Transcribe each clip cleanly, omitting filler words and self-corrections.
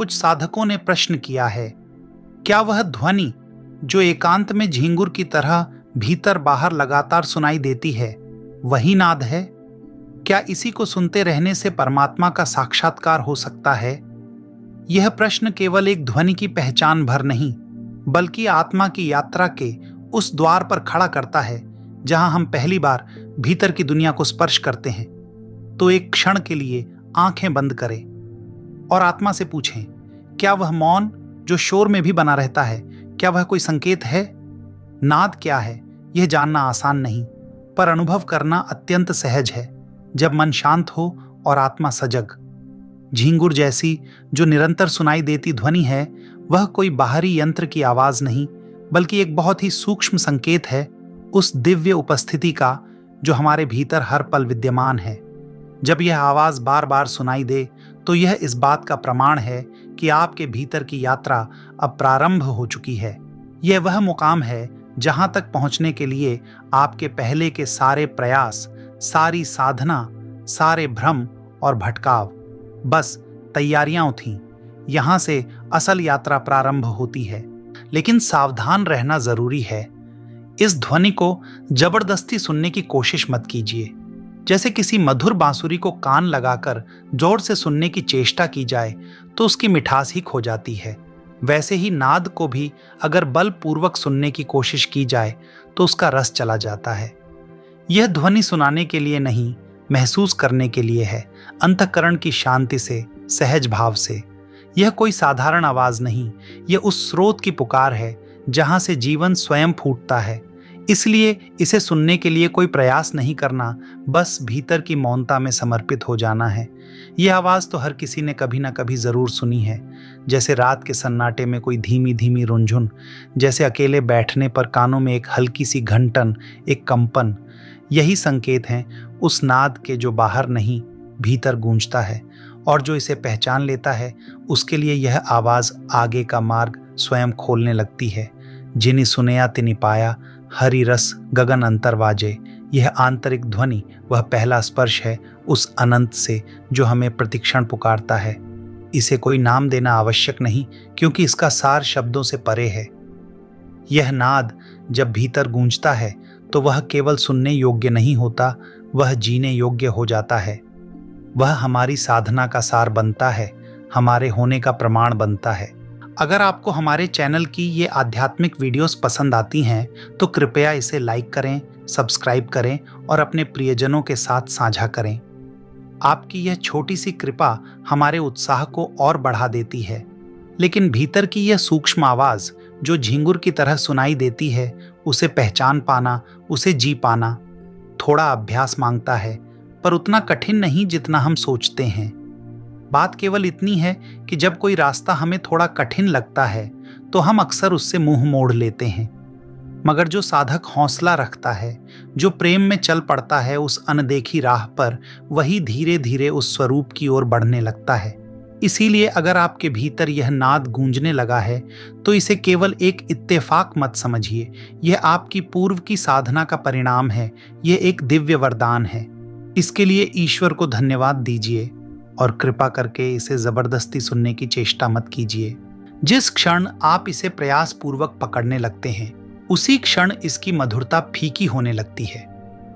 कुछ साधकों ने प्रश्न किया है, क्या वह ध्वनि जो एकांत में झींगुर की तरह भीतर बाहर लगातार सुनाई देती है वही नाद है? क्या इसी को सुनते रहने से परमात्मा का साक्षात्कार हो सकता है? यह प्रश्न केवल एक ध्वनि की पहचान भर नहीं, बल्कि आत्मा की यात्रा के उस द्वार पर खड़ा करता है जहां हम पहली बार भीतर की दुनिया को स्पर्श करते हैं। तो एक क्षण के लिए आंखें बंद करें और आत्मा से पूछें, क्या वह मौन जो शोर में भी बना रहता है, क्या वह कोई संकेत है? नाद क्या है यह जानना आसान नहीं, पर अनुभव करना अत्यंत सहज है जब मन शांत हो और आत्मा सजग। झींगुर जैसी जो निरंतर सुनाई देती ध्वनि है वह कोई बाहरी यंत्र की आवाज नहीं, बल्कि एक बहुत ही सूक्ष्म संकेत है उस दिव्य उपस्थिति का जो हमारे भीतर हर पल विद्यमान है। जब यह आवाज बार बार सुनाई दे तो यह इस बात का प्रमाण है कि आपके भीतर की यात्रा अब प्रारंभ हो चुकी है। यह वह मुकाम है जहां तक पहुंचने के लिए आपके पहले के सारे प्रयास, सारी साधना, सारे भ्रम और भटकाव बस तैयारियां थीं। यहां से असल यात्रा प्रारंभ होती है। लेकिन सावधान रहना जरूरी है। इस ध्वनि को जबरदस्ती सुनने की कोशिश मत कीजिए। जैसे किसी मधुर बांसुरी को कान लगाकर जोर से सुनने की चेष्टा की जाए तो उसकी मिठास ही खो जाती है, वैसे ही नाद को भी अगर बलपूर्वक सुनने की कोशिश की जाए तो उसका रस चला जाता है। यह ध्वनि सुनाने के लिए नहीं, महसूस करने के लिए है, अंतःकरण की शांति से, सहज भाव से। यह कोई साधारण आवाज नहीं, यह उस स्रोत की पुकार है जहां से जीवन स्वयं फूटता है। इसलिए इसे सुनने के लिए कोई प्रयास नहीं करना, बस भीतर की मौनता में समर्पित हो जाना है। यह आवाज तो हर किसी ने कभी ना कभी जरूर सुनी है, जैसे रात के सन्नाटे में कोई धीमी धीमी रुंझुन, जैसे अकेले बैठने पर कानों में एक हल्की सी घंटन, एक कंपन। यही संकेत हैं उस नाद के जो बाहर नहीं, भीतर गूंजता है, और जो इसे पहचान लेता है उसके लिए यह आवाज आगे का मार्ग स्वयं खोलने लगती है। जिनि सुनया तिनि पाया, हरि रस गगन अंतर वाजे। यह आंतरिक ध्वनि वह पहला स्पर्श है उस अनंत से जो हमें प्रतिक्षण पुकारता है। इसे कोई नाम देना आवश्यक नहीं, क्योंकि इसका सार शब्दों से परे है। यह नाद जब भीतर गूंजता है तो वह केवल सुनने योग्य नहीं होता, वह जीने योग्य हो जाता है। वह हमारी साधना का सार बनता है, हमारे होने का प्रमाण बनता है। अगर आपको हमारे चैनल की ये आध्यात्मिक वीडियोस पसंद आती हैं तो कृपया इसे लाइक करें, सब्सक्राइब करें और अपने प्रियजनों के साथ साझा करें। आपकी यह छोटी सी कृपा हमारे उत्साह को और बढ़ा देती है। लेकिन भीतर की यह सूक्ष्म आवाज जो झींगुर की तरह सुनाई देती है, उसे पहचान पाना, उसे जी पाना थोड़ा अभ्यास मांगता है, पर उतना कठिन नहीं जितना हम सोचते हैं। बात केवल इतनी है कि जब कोई रास्ता हमें थोड़ा कठिन लगता है तो हम अक्सर उससे मुंह मोड़ लेते हैं। मगर जो साधक हौसला रखता है, जो प्रेम में चल पड़ता है उस अनदेखी राह पर, वही धीरे धीरे उस स्वरूप की ओर बढ़ने लगता है। इसीलिए अगर आपके भीतर यह नाद गूंजने लगा है तो इसे केवल एक इत्तेफाक मत समझिए। यह आपकी पूर्व की साधना का परिणाम है, यह एक दिव्य वरदान है। इसके लिए ईश्वर को धन्यवाद दीजिए और कृपा करके इसे जबरदस्ती सुनने की चेष्टा मत कीजिए। जिस क्षण आप इसे प्रयास पूर्वक पकड़ने लगते हैं उसी क्षण इसकी मधुरता फीकी होने लगती है।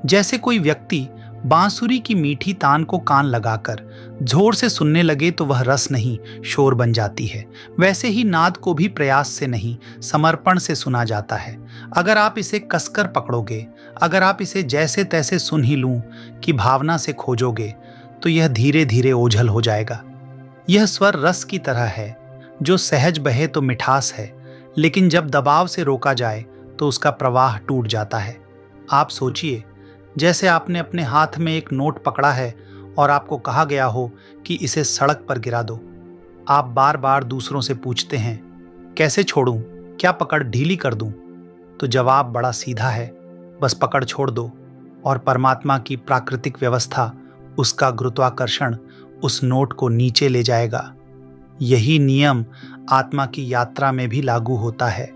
जैसे कोई व्यक्ति बांसुरी की मीठी तान को कान लगाकर जोर से सुनने लगे तो वह रस नहीं, शोर बन जाती है, वैसे ही नाद को भी प्रयास से नहीं, समर्पण से सुना जाता है। अगर आप इसे कसकर पकड़ोगे, अगर आप इसे जैसे तैसे सुन ही लूं कि भावना से खोजोगे, तो यह धीरे धीरे ओझल हो जाएगा। यह स्वर रस की तरह है, जो सहज बहे तो मिठास है, लेकिन जब दबाव से रोका जाए तो उसका प्रवाह टूट जाता है। आप सोचिए, जैसे आपने अपने हाथ में एक नोट पकड़ा है और आपको कहा गया हो कि इसे सड़क पर गिरा दो। आप बार बार दूसरों से पूछते हैं, कैसे छोड़ूं, क्या पकड़ ढीली कर दूं? तो जवाब बड़ा सीधा है, बस पकड़ छोड़ दो और परमात्मा की प्राकृतिक व्यवस्था, उसका गुरुत्वाकर्षण उस नोट को नीचे ले जाएगा। यही नियम आत्मा की यात्रा में भी लागू होता है।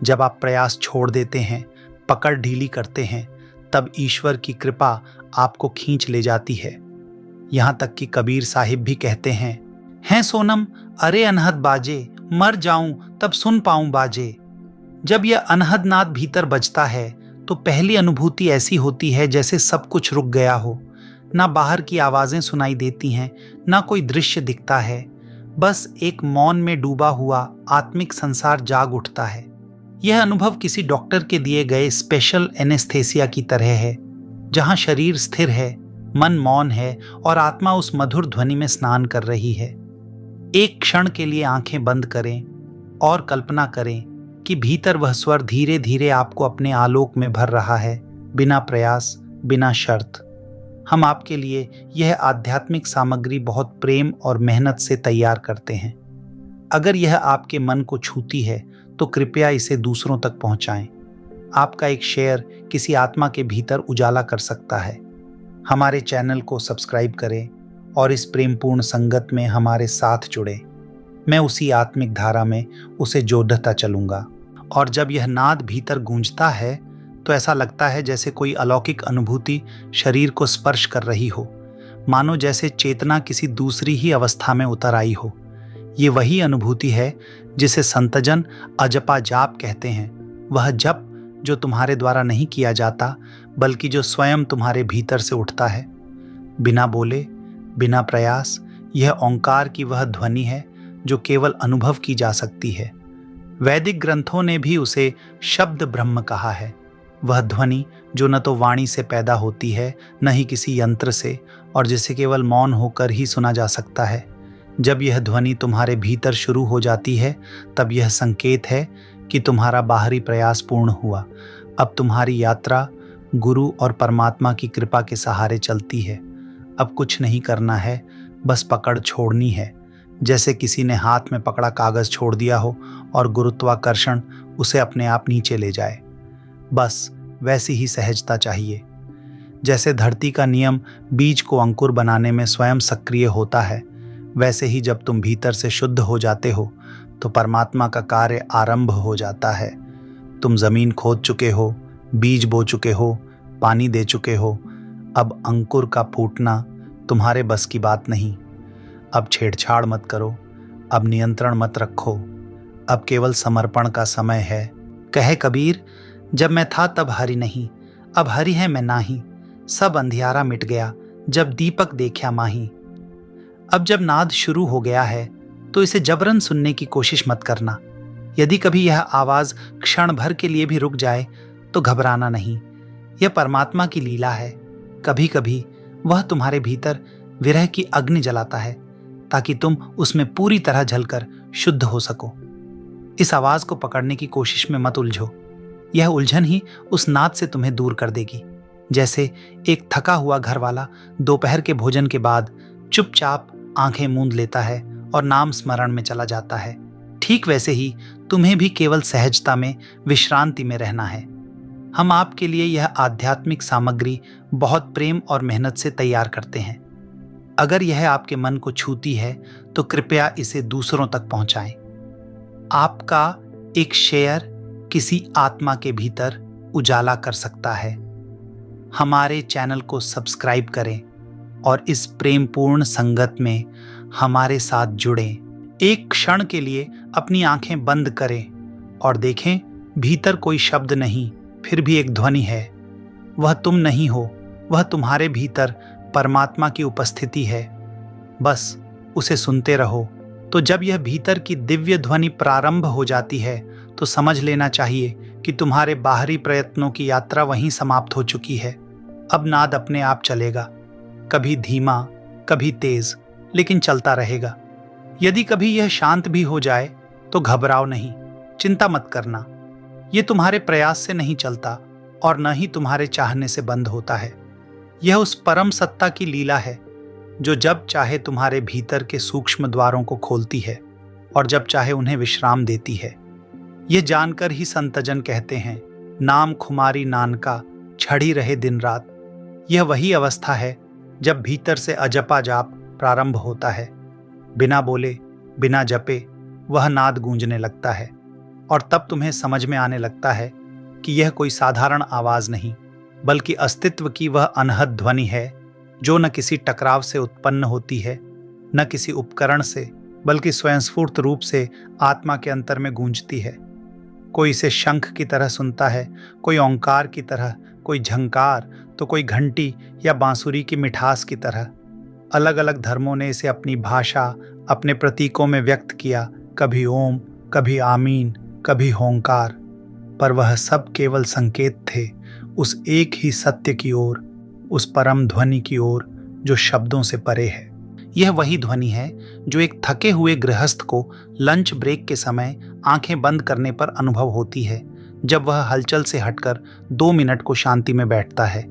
जब आप प्रयास छोड़ देते हैं, पकड़ ढीली करते हैं, तब ईश्वर की कृपा आपको खींच ले जाती है। यहाँ तक कि कबीर साहिब भी कहते हैं सोनम अरे अनहद बाजे, मर जाऊं तब सुन पाऊं बाजे। जब यह अनहद नाद भीतर बजता है तो पहली अनुभूति ऐसी होती है जैसे सब कुछ रुक गया हो। ना बाहर की आवाजें सुनाई देती हैं, ना कोई दृश्य दिखता है। बस एक मौन में डूबा हुआ आत्मिक संसार जाग उठता है। यह अनुभव किसी डॉक्टर के दिए गए स्पेशल एनेस्थेसिया की तरह है, जहां शरीर स्थिर है, मन मौन है और आत्मा उस मधुर ध्वनि में स्नान कर रही है। एक क्षण के लिए आंखें बंद करें और कल्पना करें कि भीतर वह स्वर धीरे धीरे आपको अपने आलोक में भर रहा है, बिना प्रयास, बिना शर्त। हम आपके लिए यह आध्यात्मिक सामग्री बहुत प्रेम और मेहनत से तैयार करते हैं। अगर यह आपके मन को छूती है तो कृपया इसे दूसरों तक पहुंचाएं। आपका एक शेयर किसी आत्मा के भीतर उजाला कर सकता है। हमारे चैनल को सब्सक्राइब करें और इस प्रेमपूर्ण संगत में हमारे साथ जुड़ें। मैं उसी आत्मिक धारा में उसे जोड़ता चलूंगा, और जब यह नाद भीतर गूंजता है तो ऐसा लगता है जैसे कोई अलौकिक अनुभूति शरीर को स्पर्श कर रही हो, मानो जैसे चेतना किसी दूसरी ही अवस्था में उतर आई हो। ये वही अनुभूति है जिसे संतजन अजपा जाप कहते हैं। वह जप जो तुम्हारे द्वारा नहीं किया जाता, बल्कि जो स्वयं तुम्हारे भीतर से उठता है, बिना बोले, बिना प्रयास। यह ओंकार की वह ध्वनि है जो केवल अनुभव की जा सकती है। वैदिक ग्रंथों ने भी उसे शब्द ब्रह्म कहा है। वह ध्वनि जो न तो वाणी से पैदा होती है, न ही किसी यंत्र से, और जिसे केवल मौन होकर ही सुना जा सकता है। जब यह ध्वनि तुम्हारे भीतर शुरू हो जाती है, तब यह संकेत है कि तुम्हारा बाहरी प्रयास पूर्ण हुआ। अब तुम्हारी यात्रा गुरु और परमात्मा की कृपा के सहारे चलती है। अब कुछ नहीं करना है, बस पकड़ छोड़नी है, जैसे किसी ने हाथ में पकड़ा कागज छोड़ दिया हो और गुरुत्वाकर्षण उसे अपने आप नीचे ले जाए। बस वैसी ही सहजता चाहिए। जैसे धरती का नियम बीज को अंकुर बनाने में स्वयं सक्रिय होता है, वैसे ही जब तुम भीतर से शुद्ध हो जाते हो तो परमात्मा का कार्य आरंभ हो जाता है। तुम जमीन खोद चुके हो, बीज बो चुके हो, पानी दे चुके हो। अब अंकुर का फूटना तुम्हारे बस की बात नहीं। अब छेड़छाड़ मत करो, अब नियंत्रण मत रखो, अब केवल समर्पण का समय है। कहे कबीर, जब मैं था तब हरि नहीं, अब हरि है मैं नाही। सब अंधियारा मिट गया जब दीपक देखा माही। अब जब नाद शुरू हो गया है तो इसे जबरन सुनने की कोशिश मत करना। यदि कभी यह आवाज क्षण भर के लिए भी रुक जाए तो घबराना नहीं। यह परमात्मा की लीला है। कभी कभी वह तुम्हारे भीतर विरह की अग्नि जलाता है ताकि तुम उसमें पूरी तरह जलकर शुद्ध हो सको। इस आवाज को पकड़ने की कोशिश में मत उलझो। यह उलझन ही उस नाद से तुम्हें दूर कर देगी। जैसे एक थका हुआ घर वाला दोपहर के भोजन के बाद चुपचाप आंखें मूंद लेता है और नाम स्मरण में चला जाता है, ठीक वैसे ही तुम्हें भी केवल सहजता में, विश्रांति में रहना है। हम आपके लिए यह आध्यात्मिक सामग्री बहुत प्रेम और मेहनत से तैयार करते हैं। अगर यह आपके मन को छूती है तो कृपया इसे दूसरों तक पहुंचाएं। आपका एक शेयर किसी आत्मा के भीतर उजाला कर सकता है। हमारे चैनल को सब्सक्राइब करें और इस प्रेमपूर्ण संगत में हमारे साथ जुड़ें। एक क्षण के लिए अपनी आंखें बंद करें और देखें, भीतर कोई शब्द नहीं, फिर भी एक ध्वनि है। वह तुम नहीं हो, वह तुम्हारे भीतर परमात्मा की उपस्थिति है। बस उसे सुनते रहो। तो जब यह भीतर की दिव्य ध्वनि प्रारंभ हो जाती है तो समझ लेना चाहिए कि तुम्हारे बाहरी प्रयत्नों की यात्रा वहीं समाप्त हो चुकी है। अब नाद अपने आप चलेगा, कभी धीमा, कभी तेज, लेकिन चलता रहेगा। यदि कभी यह शांत भी हो जाए तो घबराओ नहीं, चिंता मत करना। यह तुम्हारे प्रयास से नहीं चलता और न ही तुम्हारे चाहने से बंद होता है। यह उस परम सत्ता की लीला है जो जब चाहे तुम्हारे भीतर के सूक्ष्म द्वारों को खोलती है और जब चाहे उन्हें विश्राम देती है। यह जानकर ही संतजन कहते हैं, नाम खुमारी नानका छड़ी रहे दिन रात। यह वही अवस्था है जब भीतर से अजपा जाप प्रारंभ होता है। बिना बोले, बिना जपे वह नाद गूंजने लगता है और तब तुम्हें समझ में आने लगता है कि यह कोई साधारण आवाज नहीं, बल्कि अस्तित्व की वह अनहद ध्वनि है जो न किसी टकराव से उत्पन्न होती है, न किसी उपकरण से, बल्कि स्वयंस्फूर्त रूप से आत्मा के अंतर में गूंजती है। कोई इसे शंख की तरह सुनता है, कोई ओंकार की तरह, कोई झंकार, तो कोई घंटी या बांसुरी की मिठास की तरह। अलग अलग धर्मों ने इसे अपनी भाषा, अपने प्रतीकों में व्यक्त किया, कभी ओम, कभी आमीन, कभी होंकार, पर वह सब केवल संकेत थे उस एक ही सत्य की ओर, उस परम ध्वनि की ओर जो शब्दों से परे है। यह वही ध्वनि है जो एक थके हुए गृहस्थ को लंच ब्रेक के समय आंखें बंद करने पर अनुभव होती है, जब वह हलचल से हटकर 2 मिनट को शांति में बैठता है।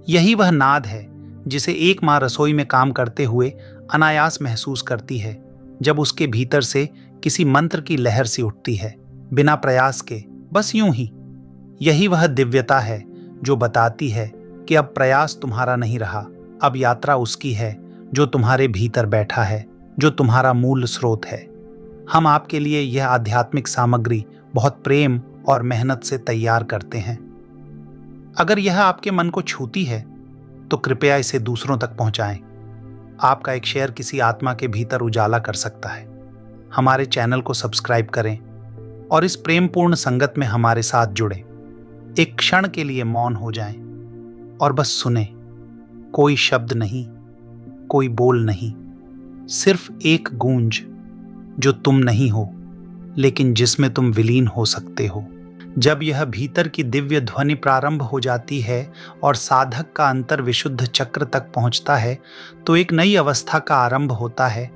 यही वह नाद है जिसे एक माँ रसोई में काम करते हुए अनायास महसूस करती है, जब उसके भीतर से किसी मंत्र की लहर सी उठती है, बिना प्रयास के, बस यूं ही। यही वह दिव्यता है जो बताती है कि अब प्रयास तुम्हारा नहीं रहा, अब यात्रा उसकी है जो तुम्हारे भीतर बैठा है, जो तुम्हारा मूल स्रोत है। हम आपके लिए यह आध्यात्मिक सामग्री बहुत प्रेम और मेहनत से तैयार करते हैं। अगर यह आपके मन को छूती है तो कृपया इसे दूसरों तक पहुंचाएं। आपका एक शेयर किसी आत्मा के भीतर उजाला कर सकता है। हमारे चैनल को सब्सक्राइब करें और इस प्रेमपूर्ण संगत में हमारे साथ जुड़ें। एक क्षण के लिए मौन हो जाएं और बस सुने। कोई शब्द नहीं, कोई बोल नहीं, सिर्फ एक गूंज जो तुम नहीं हो, लेकिन जिसमें तुम विलीन हो सकते हो। जब यह भीतर की दिव्य ध्वनि प्रारंभ हो जाती है और साधक का अंतर विशुद्ध चक्र तक पहुंचता है, तो एक नई अवस्था का आरंभ होता है।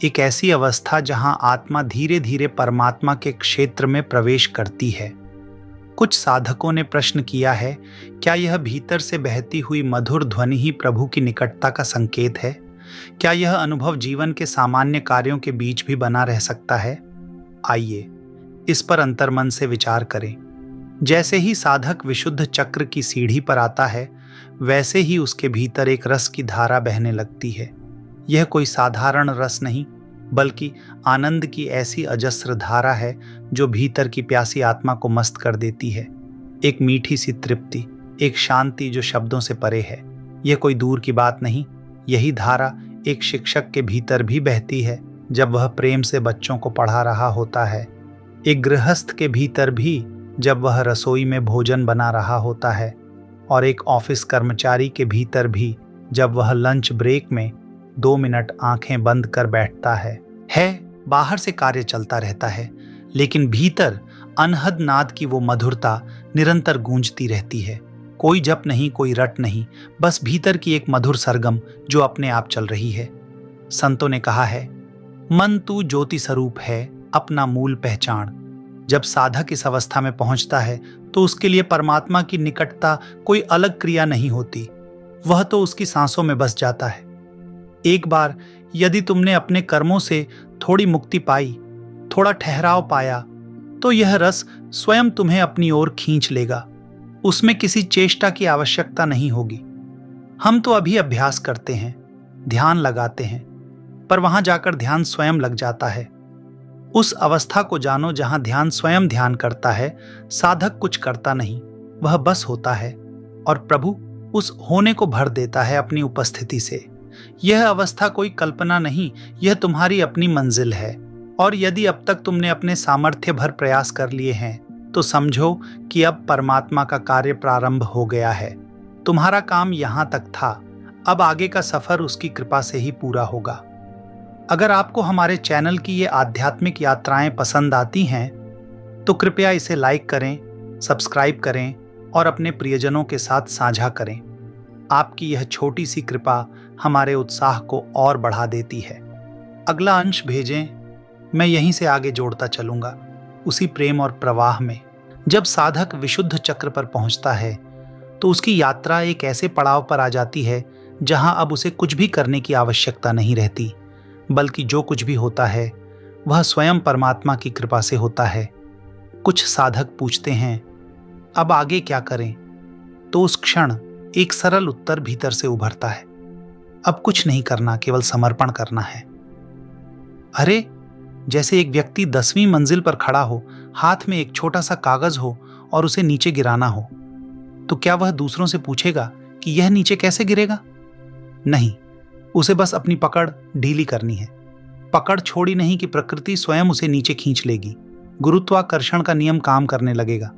एक ऐसी अवस्था जहां आत्मा धीरे धीरे परमात्मा के क्षेत्र में प्रवेश करती है। कुछ साधकों ने प्रश्न किया है, क्या यह भीतर से बहती हुई मधुर ध्वनि ही प्रभु की निकटता का संकेत है? क्या यह अनुभव जीवन के सामान्य कार्यों के बीच भी बना रह सकता है? आइए इस पर अंतर्मन से विचार करें। जैसे ही साधक विशुद्ध चक्र की सीढ़ी पर आता है, वैसे ही उसके भीतर एक रस की धारा बहने लगती है। यह कोई साधारण रस नहीं, बल्कि आनंद की ऐसी अजस्र धारा है जो भीतर की प्यासी आत्मा को मस्त कर देती है। एक मीठी सी तृप्ति, एक शांति जो शब्दों से परे है। यह कोई दूर की बात नहीं, यही धारा एक शिक्षक के भीतर भी बहती है जब वह प्रेम से बच्चों को पढ़ा रहा होता है। एक गृहस्थ के भीतर भी जब वह रसोई में भोजन बना रहा होता है, और एक ऑफिस कर्मचारी के भीतर भी जब वह लंच ब्रेक में 2 मिनट आंखें बंद कर बैठता है। बाहर से कार्य चलता रहता है, लेकिन भीतर अनहद नाद की वो मधुरता निरंतर गूंजती रहती है। कोई जप नहीं, कोई रट नहीं, बस भीतर की एक मधुर सरगम जो अपने आप चल रही है। संतों ने कहा है, मन तू ज्योति स्वरूप है, अपना मूल पहचान। जब साधक इस अवस्था में पहुंचता है तो उसके लिए परमात्मा की निकटता कोई अलग क्रिया नहीं होती, वह तो उसकी सांसों में बस जाता है। एक बार यदि तुमने अपने कर्मों से थोड़ी मुक्ति पाई, थोड़ा ठहराव पाया, तो यह रस स्वयं तुम्हें अपनी ओर खींच लेगा। उसमें किसी चेष्टा की आवश्यकता नहीं होगी। हम तो अभी अभ्यास करते हैं, ध्यान लगाते हैं, पर वहां जाकर ध्यान स्वयं लग जाता है। उस अवस्था को जानो जहां ध्यान स्वयं ध्यान करता है। साधक कुछ करता नहीं, वह बस होता है और प्रभु उस होने को भर देता है अपनी उपस्थिति से। यह अवस्था कोई कल्पना नहीं, यह तुम्हारी अपनी मंजिल है। और यदि अब तक तुमने अपने सामर्थ्य भर प्रयास कर लिए हैं, तो समझो कि अब परमात्मा का कार्य प्रारंभ हो गया है। तुम्हारा काम यहां तक था, अब आगे का सफर उसकी कृपा से ही पूरा होगा। अगर आपको हमारे चैनल की ये आध्यात्मिक यात्राएं पसंद आती हैं, तो कृपया इसे लाइक करें, सब्सक्राइब करें और अपने प्रियजनों के साथ साझा करें। आपकी यह छोटी सी कृपा हमारे उत्साह को और बढ़ा देती है। अगला अंश भेजें, मैं यहीं से आगे जोड़ता चलूंगा, उसी प्रेम और प्रवाह में। जब साधक विशुद्ध चक्र पर पहुंचता है, तो उसकी यात्रा एक ऐसे पड़ाव पर आ जाती है जहां अब उसे कुछ भी करने की आवश्यकता नहीं रहती, बल्कि जो कुछ भी होता है वह स्वयं परमात्मा की कृपा से होता है। कुछ साधक पूछते हैं, अब आगे क्या करें? तो उस क्षण एक सरल उत्तर भीतर से उभरता है, अब कुछ नहीं करना, केवल समर्पण करना है। अरे, जैसे एक व्यक्ति 10वीं मंजिल पर खड़ा हो, हाथ में एक छोटा सा कागज हो और उसे नीचे गिराना हो, तो क्या वह दूसरों से पूछेगा कि यह नीचे कैसे गिरेगा? नहीं, उसे बस अपनी पकड़ ढीली करनी है। पकड़ छोड़ी नहीं कि प्रकृति स्वयं उसे नीचे खींच लेगी। गुरुत्वाकर्षण का नियम काम करने लगेगा।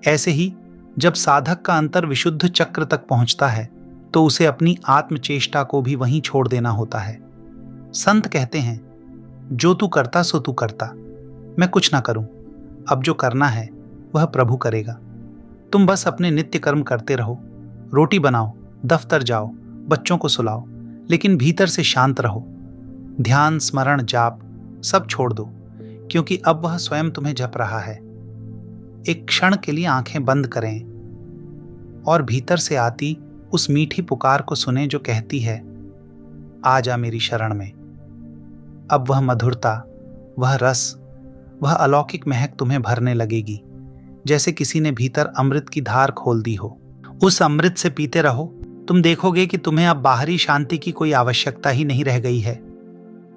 ऐसे ही जब साधक का अंतर विशुद्ध चक्र तक पहुंचता है तो उसे अपनी आत्मचेष्टा को भी वहीं छोड़ देना होता है। संत कहते हैं, जो तू करता सो तू करता, मैं कुछ ना करूं। अब जो करना है वह प्रभु करेगा। तुम बस अपने नित्य कर्म करते रहो, रोटी बनाओ, दफ्तर जाओ, बच्चों को सुलाओ, लेकिन भीतर से शांत रहो। ध्यान, स्मरण, जाप सब छोड़ दो, क्योंकि अब वह स्वयं तुम्हें जप रहा है। एक क्षण के लिए आंखें बंद करें और भीतर से आती उस मीठी पुकार को सुने जो कहती है, आ जा मेरी शरण में। अब वह मधुरता, वह रस, वह अलौकिक महक तुम्हें भरने लगेगी, जैसे किसी ने भीतर अमृत की धार खोल दी हो। उस अमृत से पीते रहो, तुम देखोगे कि तुम्हें अब बाहरी शांति की कोई आवश्यकता ही नहीं रह गई है।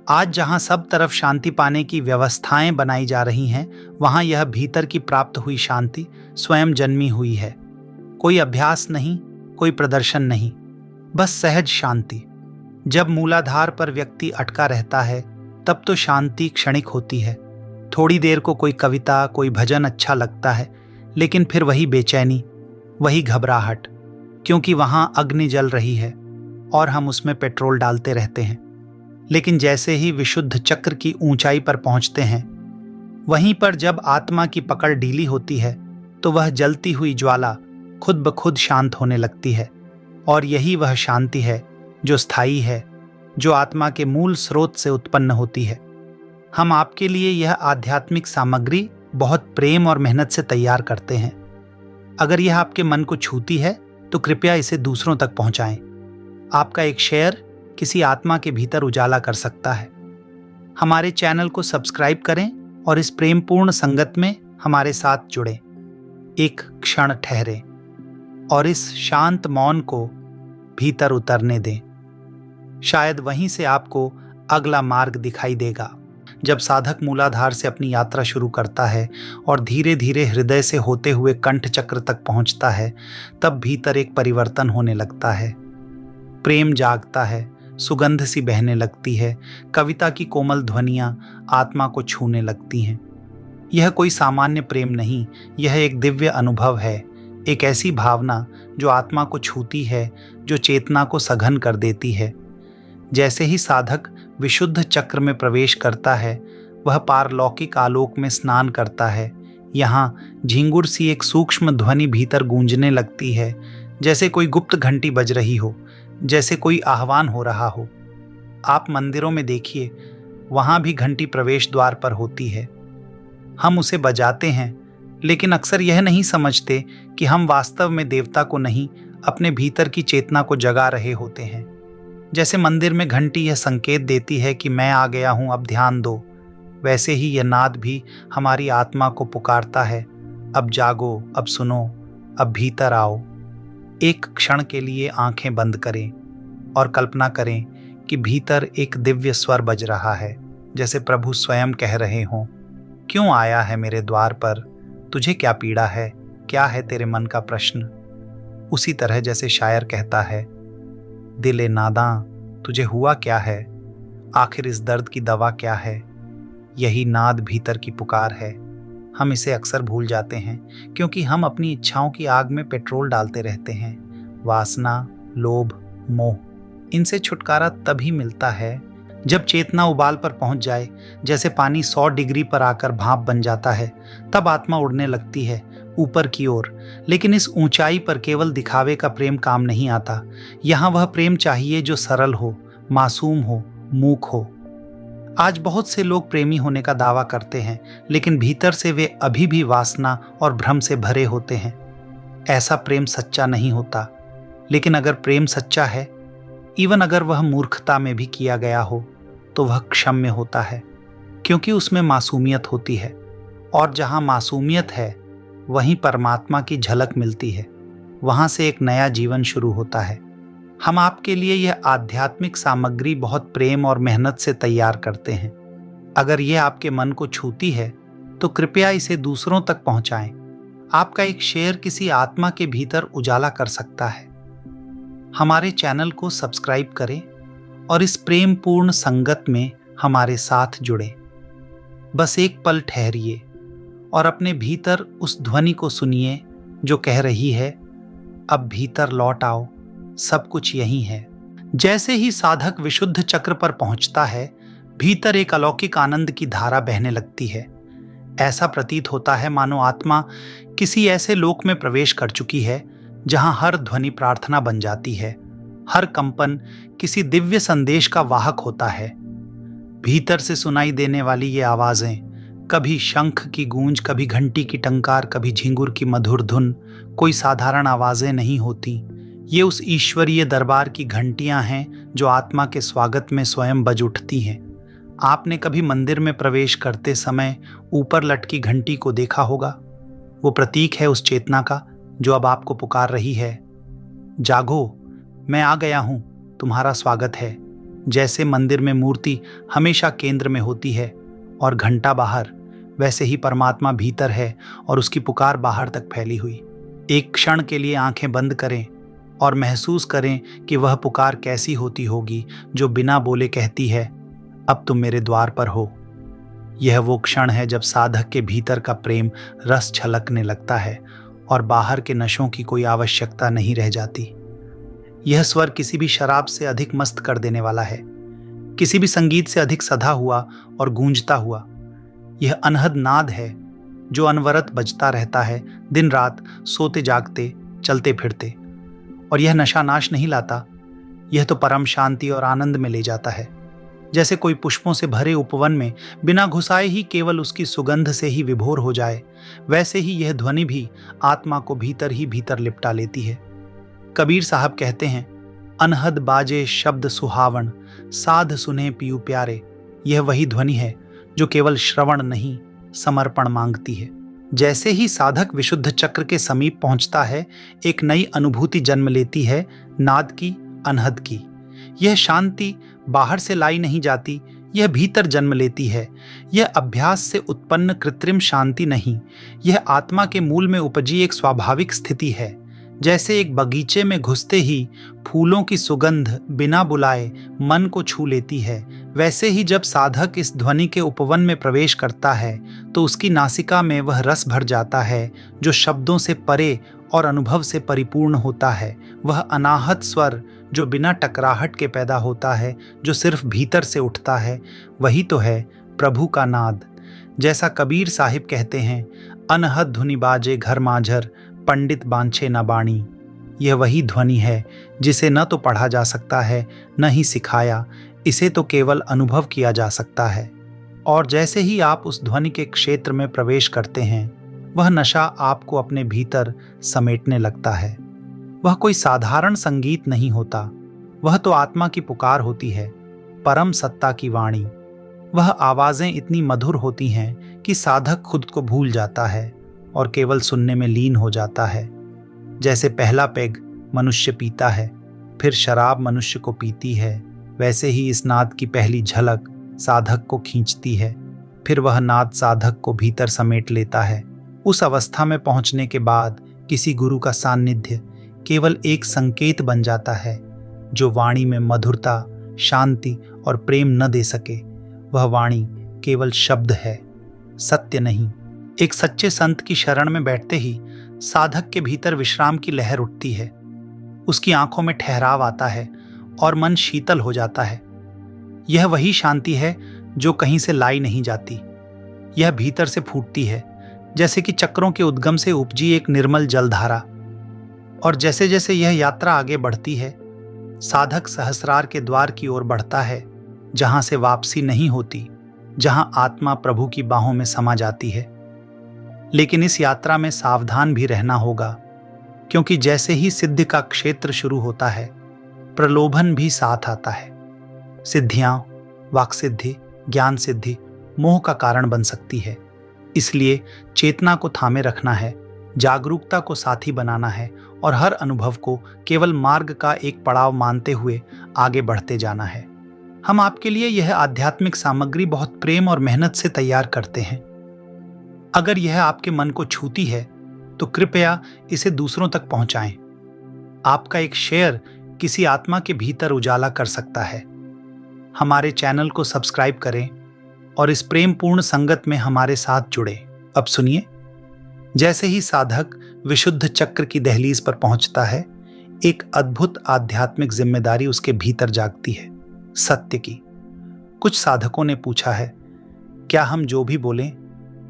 आज जहां सब तरफ शांति पाने की व्यवस्थाएं बनाई जा रही हैं, वहां यह भीतर की प्राप्त हुई शांति स्वयं जन्मी हुई है। कोई अभ्यास नहीं, कोई प्रदर्शन नहीं, बस सहज शांति। जब मूलाधार पर व्यक्ति अटका रहता है तब तो शांति क्षणिक होती है। थोड़ी देर को कोई कविता, कोई भजन अच्छा लगता है, लेकिन फिर वही बेचैनी, वही घबराहट, क्योंकि वहां अग्नि जल रही है और हम उसमें पेट्रोल डालते रहते हैं। लेकिन जैसे ही विशुद्ध चक्र की ऊंचाई पर पहुंचते हैं, वहीं पर जब आत्मा की पकड़ ढीली होती है तो वह जलती हुई ज्वाला खुद ब खुद शांत होने लगती है। और यही वह शांति है जो स्थायी है, जो आत्मा के मूल स्रोत से उत्पन्न होती है। हम आपके लिए यह आध्यात्मिक सामग्री बहुत प्रेम और मेहनत से तैयार करते हैं। अगर यह आपके मन को छूती है तो कृपया इसे दूसरों तक पहुंचाएं। आपका एक शेयर किसी आत्मा के भीतर उजाला कर सकता है। हमारे चैनल को सब्सक्राइब करें और इस प्रेमपूर्ण संगत में हमारे साथ जुड़ें। एक क्षण ठहरें और इस शांत मौन को भीतर उतरने दें। शायद वहीं से आपको अगला मार्ग दिखाई देगा। जब साधक मूलाधार से अपनी यात्रा शुरू करता है और धीरे धीरे हृदय से होते हुए कंठ चक्र तक पहुंचता है, तब भीतर एक परिवर्तन होने लगता है। प्रेम जागता है, सुगंध सी बहने लगती है, कविता की कोमल ध्वनियां आत्मा को छूने लगती हैं। यह कोई सामान्य प्रेम नहीं, यह एक दिव्य अनुभव है, एक ऐसी भावना जो आत्मा को छूती है, जो चेतना को सघन कर देती है। जैसे ही साधक विशुद्ध चक्र में प्रवेश करता है, वह पारलौकिक आलोक में स्नान करता है। यहाँ झिंगुर सी एक सूक्ष्म ध्वनि भीतर गूंजने लगती है, जैसे कोई गुप्त घंटी बज रही हो, जैसे कोई आह्वान हो रहा हो। आप मंदिरों में देखिए, वहां भी घंटी प्रवेश द्वार पर होती है। हम उसे बजाते हैं, लेकिन अक्सर यह नहीं समझते कि हम वास्तव में देवता को नहीं, अपने भीतर की चेतना को जगा रहे होते हैं। जैसे मंदिर में घंटी यह संकेत देती है कि मैं आ गया हूं, अब ध्यान दो, वैसे ही यह नाद भी हमारी आत्मा को पुकारता है, अब जागो, अब सुनो, अब भीतर आओ। एक क्षण के लिए आंखें बंद करें और कल्पना करें कि भीतर एक दिव्य स्वर बज रहा है, जैसे प्रभु स्वयं कह रहे हों, क्यों आया है मेरे द्वार पर, तुझे क्या पीड़ा है, क्या है तेरे मन का प्रश्न। उसी तरह जैसे शायर कहता है, दिले नादां तुझे हुआ क्या है, आखिर इस दर्द की दवा क्या है। यही नाद भीतर की पुकार है। हम इसे अक्सर भूल जाते हैं, क्योंकि हम अपनी इच्छाओं की आग में पेट्रोल डालते रहते हैं। वासना, लोभ, मोह, इनसे छुटकारा तभी मिलता है जब चेतना उबाल पर पहुंच जाए। जैसे पानी 100 डिग्री पर आकर भाप बन जाता है, तब आत्मा उड़ने लगती है ऊपर की ओर। लेकिन इस ऊंचाई पर केवल दिखावे का प्रेम काम नहीं आता। यहाँ वह प्रेम चाहिए जो सरल हो, मासूम हो, मूक हो। आज बहुत से लोग प्रेमी होने का दावा करते हैं, लेकिन भीतर से वे अभी भी वासना और भ्रम से भरे होते हैं। ऐसा प्रेम सच्चा नहीं होता। लेकिन अगर प्रेम सच्चा है, इवन अगर वह मूर्खता में भी किया गया हो, तो वह क्षम्य होता है, क्योंकि उसमें मासूमियत होती है। और जहाँ मासूमियत है, वहीं परमात्मा की झलक मिलती है। वहाँ से एक नया जीवन शुरू होता है। हम आपके लिए यह आध्यात्मिक सामग्री बहुत प्रेम और मेहनत से तैयार करते हैं। अगर यह आपके मन को छूती है, तो कृपया इसे दूसरों तक पहुंचाएं। आपका एक शेयर किसी आत्मा के भीतर उजाला कर सकता है। हमारे चैनल को सब्सक्राइब करें और इस प्रेमपूर्ण संगत में हमारे साथ जुड़े। बस एक पल ठहरिए और अपने भीतर उस ध्वनि को सुनिए जो कह रही है, अब भीतर लौट आओ, सब कुछ यही है। जैसे ही साधक विशुद्ध चक्र पर पहुंचता है, भीतर एक अलौकिक आनंद की धारा बहने लगती है। ऐसा प्रतीत होता है मानो आत्मा किसी ऐसे लोक में प्रवेश कर चुकी है जहां हर ध्वनि प्रार्थना बन जाती है, हर कंपन किसी दिव्य संदेश का वाहक होता है। भीतर से सुनाई देने वाली ये आवाजें, कभी शंख की गूंज, कभी घंटी की टंकार, कभी झिंगुर की मधुर धुन, कोई साधारण आवाजें नहीं होती। ये उस ईश्वरीय दरबार की घंटियां हैं जो आत्मा के स्वागत में स्वयं बज उठती हैं। आपने कभी मंदिर में प्रवेश करते समय ऊपर लटकी घंटी को देखा होगा? वो प्रतीक है उस चेतना का जो अब आपको पुकार रही है, जागो, मैं आ गया हूं, तुम्हारा स्वागत है। जैसे मंदिर में मूर्ति हमेशा केंद्र में होती है और घंटा बाहर, वैसे ही परमात्मा भीतर है और उसकी पुकार बाहर तक फैली हुई। एक क्षण के लिए आंखें बंद करें और महसूस करें कि वह पुकार कैसी होती होगी जो बिना बोले कहती है, अब तुम मेरे द्वार पर हो। यह वो क्षण है जब साधक के भीतर का प्रेम रस छलकने लगता है और बाहर के नशों की कोई आवश्यकता नहीं रह जाती। यह स्वर किसी भी शराब से अधिक मस्त कर देने वाला है, किसी भी संगीत से अधिक सधा हुआ और गूंजता हुआ। यह अनहद नाद है जो अनवरत बजता रहता है, दिन रात, सोते जागते, चलते फिरते। और यह नशा नाश नहीं लाता, यह तो परम शांति और आनंद में ले जाता है। जैसे कोई पुष्पों से भरे उपवन में बिना घुसाए ही केवल उसकी सुगंध से ही विभोर हो जाए, वैसे ही यह ध्वनि भी आत्मा को भीतर ही भीतर लिपटा लेती है। कबीर साहब कहते हैं, अनहद बाजे शब्द सुहावण, साध सुने पियू प्यारे। यह वही ध्वनि है जो केवल श्रवण नहीं, समर्पण मांगती है। जैसे ही साधक विशुद्ध चक्र के समीप पहुंचता है, एक नई अनुभूति जन्म लेती है, नाद की, अनहद की। यह शांति बाहर से लाई नहीं जाती, यह भीतर जन्म लेती है। यह अभ्यास से उत्पन्न कृत्रिम शांति नहीं, यह आत्मा के मूल में उपजी एक स्वाभाविक स्थिति है। जैसे एक बगीचे में घुसते ही फूलों की सुगंध बिना बुलाए मन को छू लेती है, वैसे ही जब साधक इस ध्वनि के उपवन में प्रवेश करता है तो उसकी नासिका में वह रस भर जाता है जो शब्दों से परे और अनुभव से परिपूर्ण होता है। वह अनाहत स्वर जो बिना टकराहट के पैदा होता है, जो सिर्फ भीतर से उठता है, वही तो है प्रभु का नाद। जैसा कबीर साहिब कहते हैं, अनहद धुनि बाजे घर माझर, पंडित बांछे न बाणी। यह वही ध्वनि है जिसे न तो पढ़ा जा सकता है, न ही सिखाया, इसे तो केवल अनुभव किया जा सकता है। और जैसे ही आप उस ध्वनि के क्षेत्र में प्रवेश करते हैं, वह नशा आपको अपने भीतर समेटने लगता है। वह कोई साधारण संगीत नहीं होता, वह तो आत्मा की पुकार होती है, परम सत्ता की वाणी। वह आवाजें इतनी मधुर होती हैं कि साधक खुद को भूल जाता है और केवल सुनने में लीन हो जाता है। जैसे पहला पेग मनुष्य पीता है, फिर शराब मनुष्य को पीती है, वैसे ही इस नाद की पहली झलक साधक को खींचती है, फिर वह नाद साधक को भीतर समेट लेता है। उस अवस्था में पहुंचने के बाद किसी गुरु का सानिध्य केवल एक संकेत बन जाता है जो वाणी में मधुरता, शांति और प्रेम न दे सके। वह वाणी केवल शब्द है, सत्य नहीं। एक सच्चे संत की शरण में बैठते ही साधक के भीतर विश्राम की लहर उठती है, उसकी आंखों में ठहराव आता है और मन शीतल हो जाता है। यह वही शांति है जो कहीं से लाई नहीं जाती, यह भीतर से फूटती है, जैसे कि चक्रों के उद्गम से उपजी एक निर्मल जलधारा। और जैसे जैसे यह यात्रा आगे बढ़ती है, साधक सहस्रार के द्वार की ओर बढ़ता है, जहां से वापसी नहीं होती, जहां आत्मा प्रभु की बाहों में समा जाती है। लेकिन इस यात्रा में सावधान भी रहना होगा, क्योंकि जैसे ही सिद्धि का क्षेत्र शुरू होता है, प्रलोभन भी साथ आता है। सिद्धियां, वाक्सिद्धि, ज्ञान सिद्धि मोह का कारण बन सकती है। इसलिए चेतना को थामे रखना है, जागरूकता को साथी बनाना है और हर अनुभव को केवल मार्ग का एक पड़ाव मानते हुए आगे बढ़ते जाना है। हम आपके लिए यह आध्यात्मिक सामग्री बहुत प्रेम और मेहनत से तैयार करते हैं। अगर यह आपके मन को छूती है तो कृपया इसे दूसरों तक पहुंचाएं। आपका एक शेयर किसी आत्मा के भीतर उजाला कर सकता है। हमारे चैनल को सब्सक्राइब करें और इस प्रेमपूर्ण संगत में हमारे साथ जुड़े। अब सुनिए, जैसे ही साधक विशुद्ध चक्र की दहलीज पर पहुंचता है, एक अद्भुत आध्यात्मिक जिम्मेदारी उसके भीतर जागती है, सत्य की। कुछ साधकों ने पूछा है, क्या हम जो भी बोलें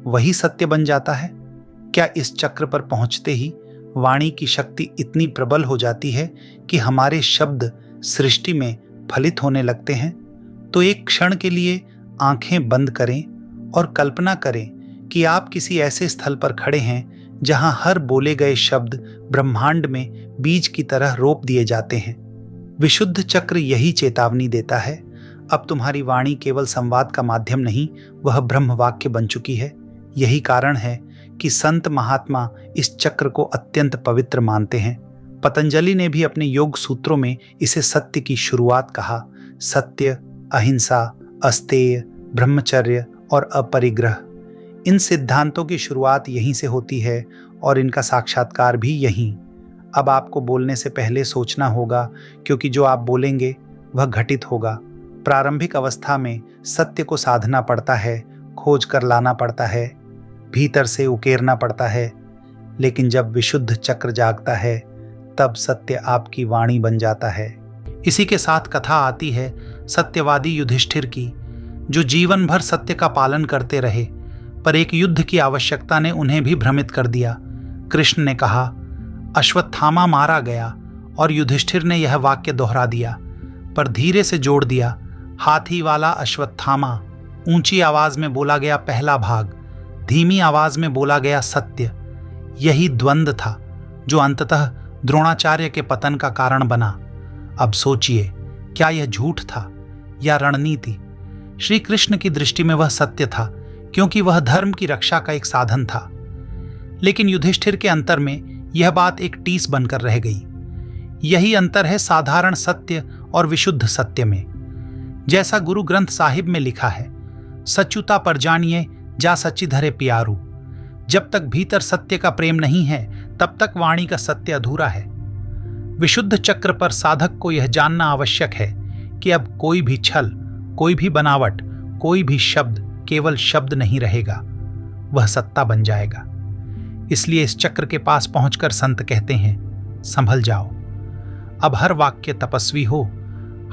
वही सत्य बन जाता है? क्या इस चक्र पर पहुंचते ही वाणी की शक्ति इतनी प्रबल हो जाती है कि हमारे शब्द सृष्टि में फलित होने लगते हैं? तो एक क्षण के लिए आंखें बंद करें और कल्पना करें कि आप किसी ऐसे स्थल पर खड़े हैं जहां हर बोले गए शब्द ब्रह्मांड में बीज की तरह रोप दिए जाते हैं। विशुद्ध चक्र यही चेतावनी देता है, अब तुम्हारी वाणी केवल संवाद का माध्यम नहीं, वह ब्रह्म वाक्य बन चुकी है। यही कारण है कि संत महात्मा इस चक्र को अत्यंत पवित्र मानते हैं। पतंजलि ने भी अपने योग सूत्रों में इसे सत्य की शुरुआत कहा। सत्य, अहिंसा, अस्तेय, ब्रह्मचर्य और अपरिग्रह, इन सिद्धांतों की शुरुआत यहीं से होती है और इनका साक्षात्कार भी यहीं। अब आपको बोलने से पहले सोचना होगा, क्योंकि जो आप बोलेंगे वह घटित होगा। प्रारंभिक अवस्था में सत्य को साधना पड़ता है, खोज कर लाना पड़ता है, भीतर से उकेरना पड़ता है। लेकिन जब विशुद्ध चक्र जागता है, तब सत्य आपकी वाणी बन जाता है। इसी के साथ कथा आती है सत्यवादी युधिष्ठिर की, जो जीवन भर सत्य का पालन करते रहे, पर एक युद्ध की आवश्यकता ने उन्हें भी भ्रमित कर दिया। कृष्ण ने कहा, अश्वत्थामा मारा गया, और युधिष्ठिर ने यह वाक्य दोहरा दिया, पर धीरे से जोड़ दिया, हाथी वाला अश्वत्थामा। ऊंची आवाज में बोला गया पहला भाग, धीमी आवाज में बोला गया सत्य। यही द्वंद्व था जो अंततः द्रोणाचार्य के पतन का कारण बना। अब सोचिए, क्या यह झूठ था या रणनीति? श्री कृष्ण की दृष्टि में वह सत्य था, क्योंकि वह धर्म की रक्षा का एक साधन था। लेकिन युधिष्ठिर के अंतर में यह बात एक टीस बनकर रह गई। यही अंतर है साधारण सत्य और विशुद्ध सत्य में। जैसा गुरु ग्रंथ साहिब में लिखा है, सच्युता पर जानिए जा सच्ची धरे प्यारू। जब तक भीतर सत्य का प्रेम नहीं है, तब तक वाणी का सत्य अधूरा है। विशुद्ध चक्र पर साधक को यह जानना आवश्यक है कि अब कोई भी छल, कोई भी बनावट, कोई भी शब्द केवल शब्द नहीं रहेगा, वह सत्ता बन जाएगा। इसलिए इस चक्र के पास पहुंचकर संत कहते हैं, संभल जाओ। अब हर वाक्य तपस्वी हो,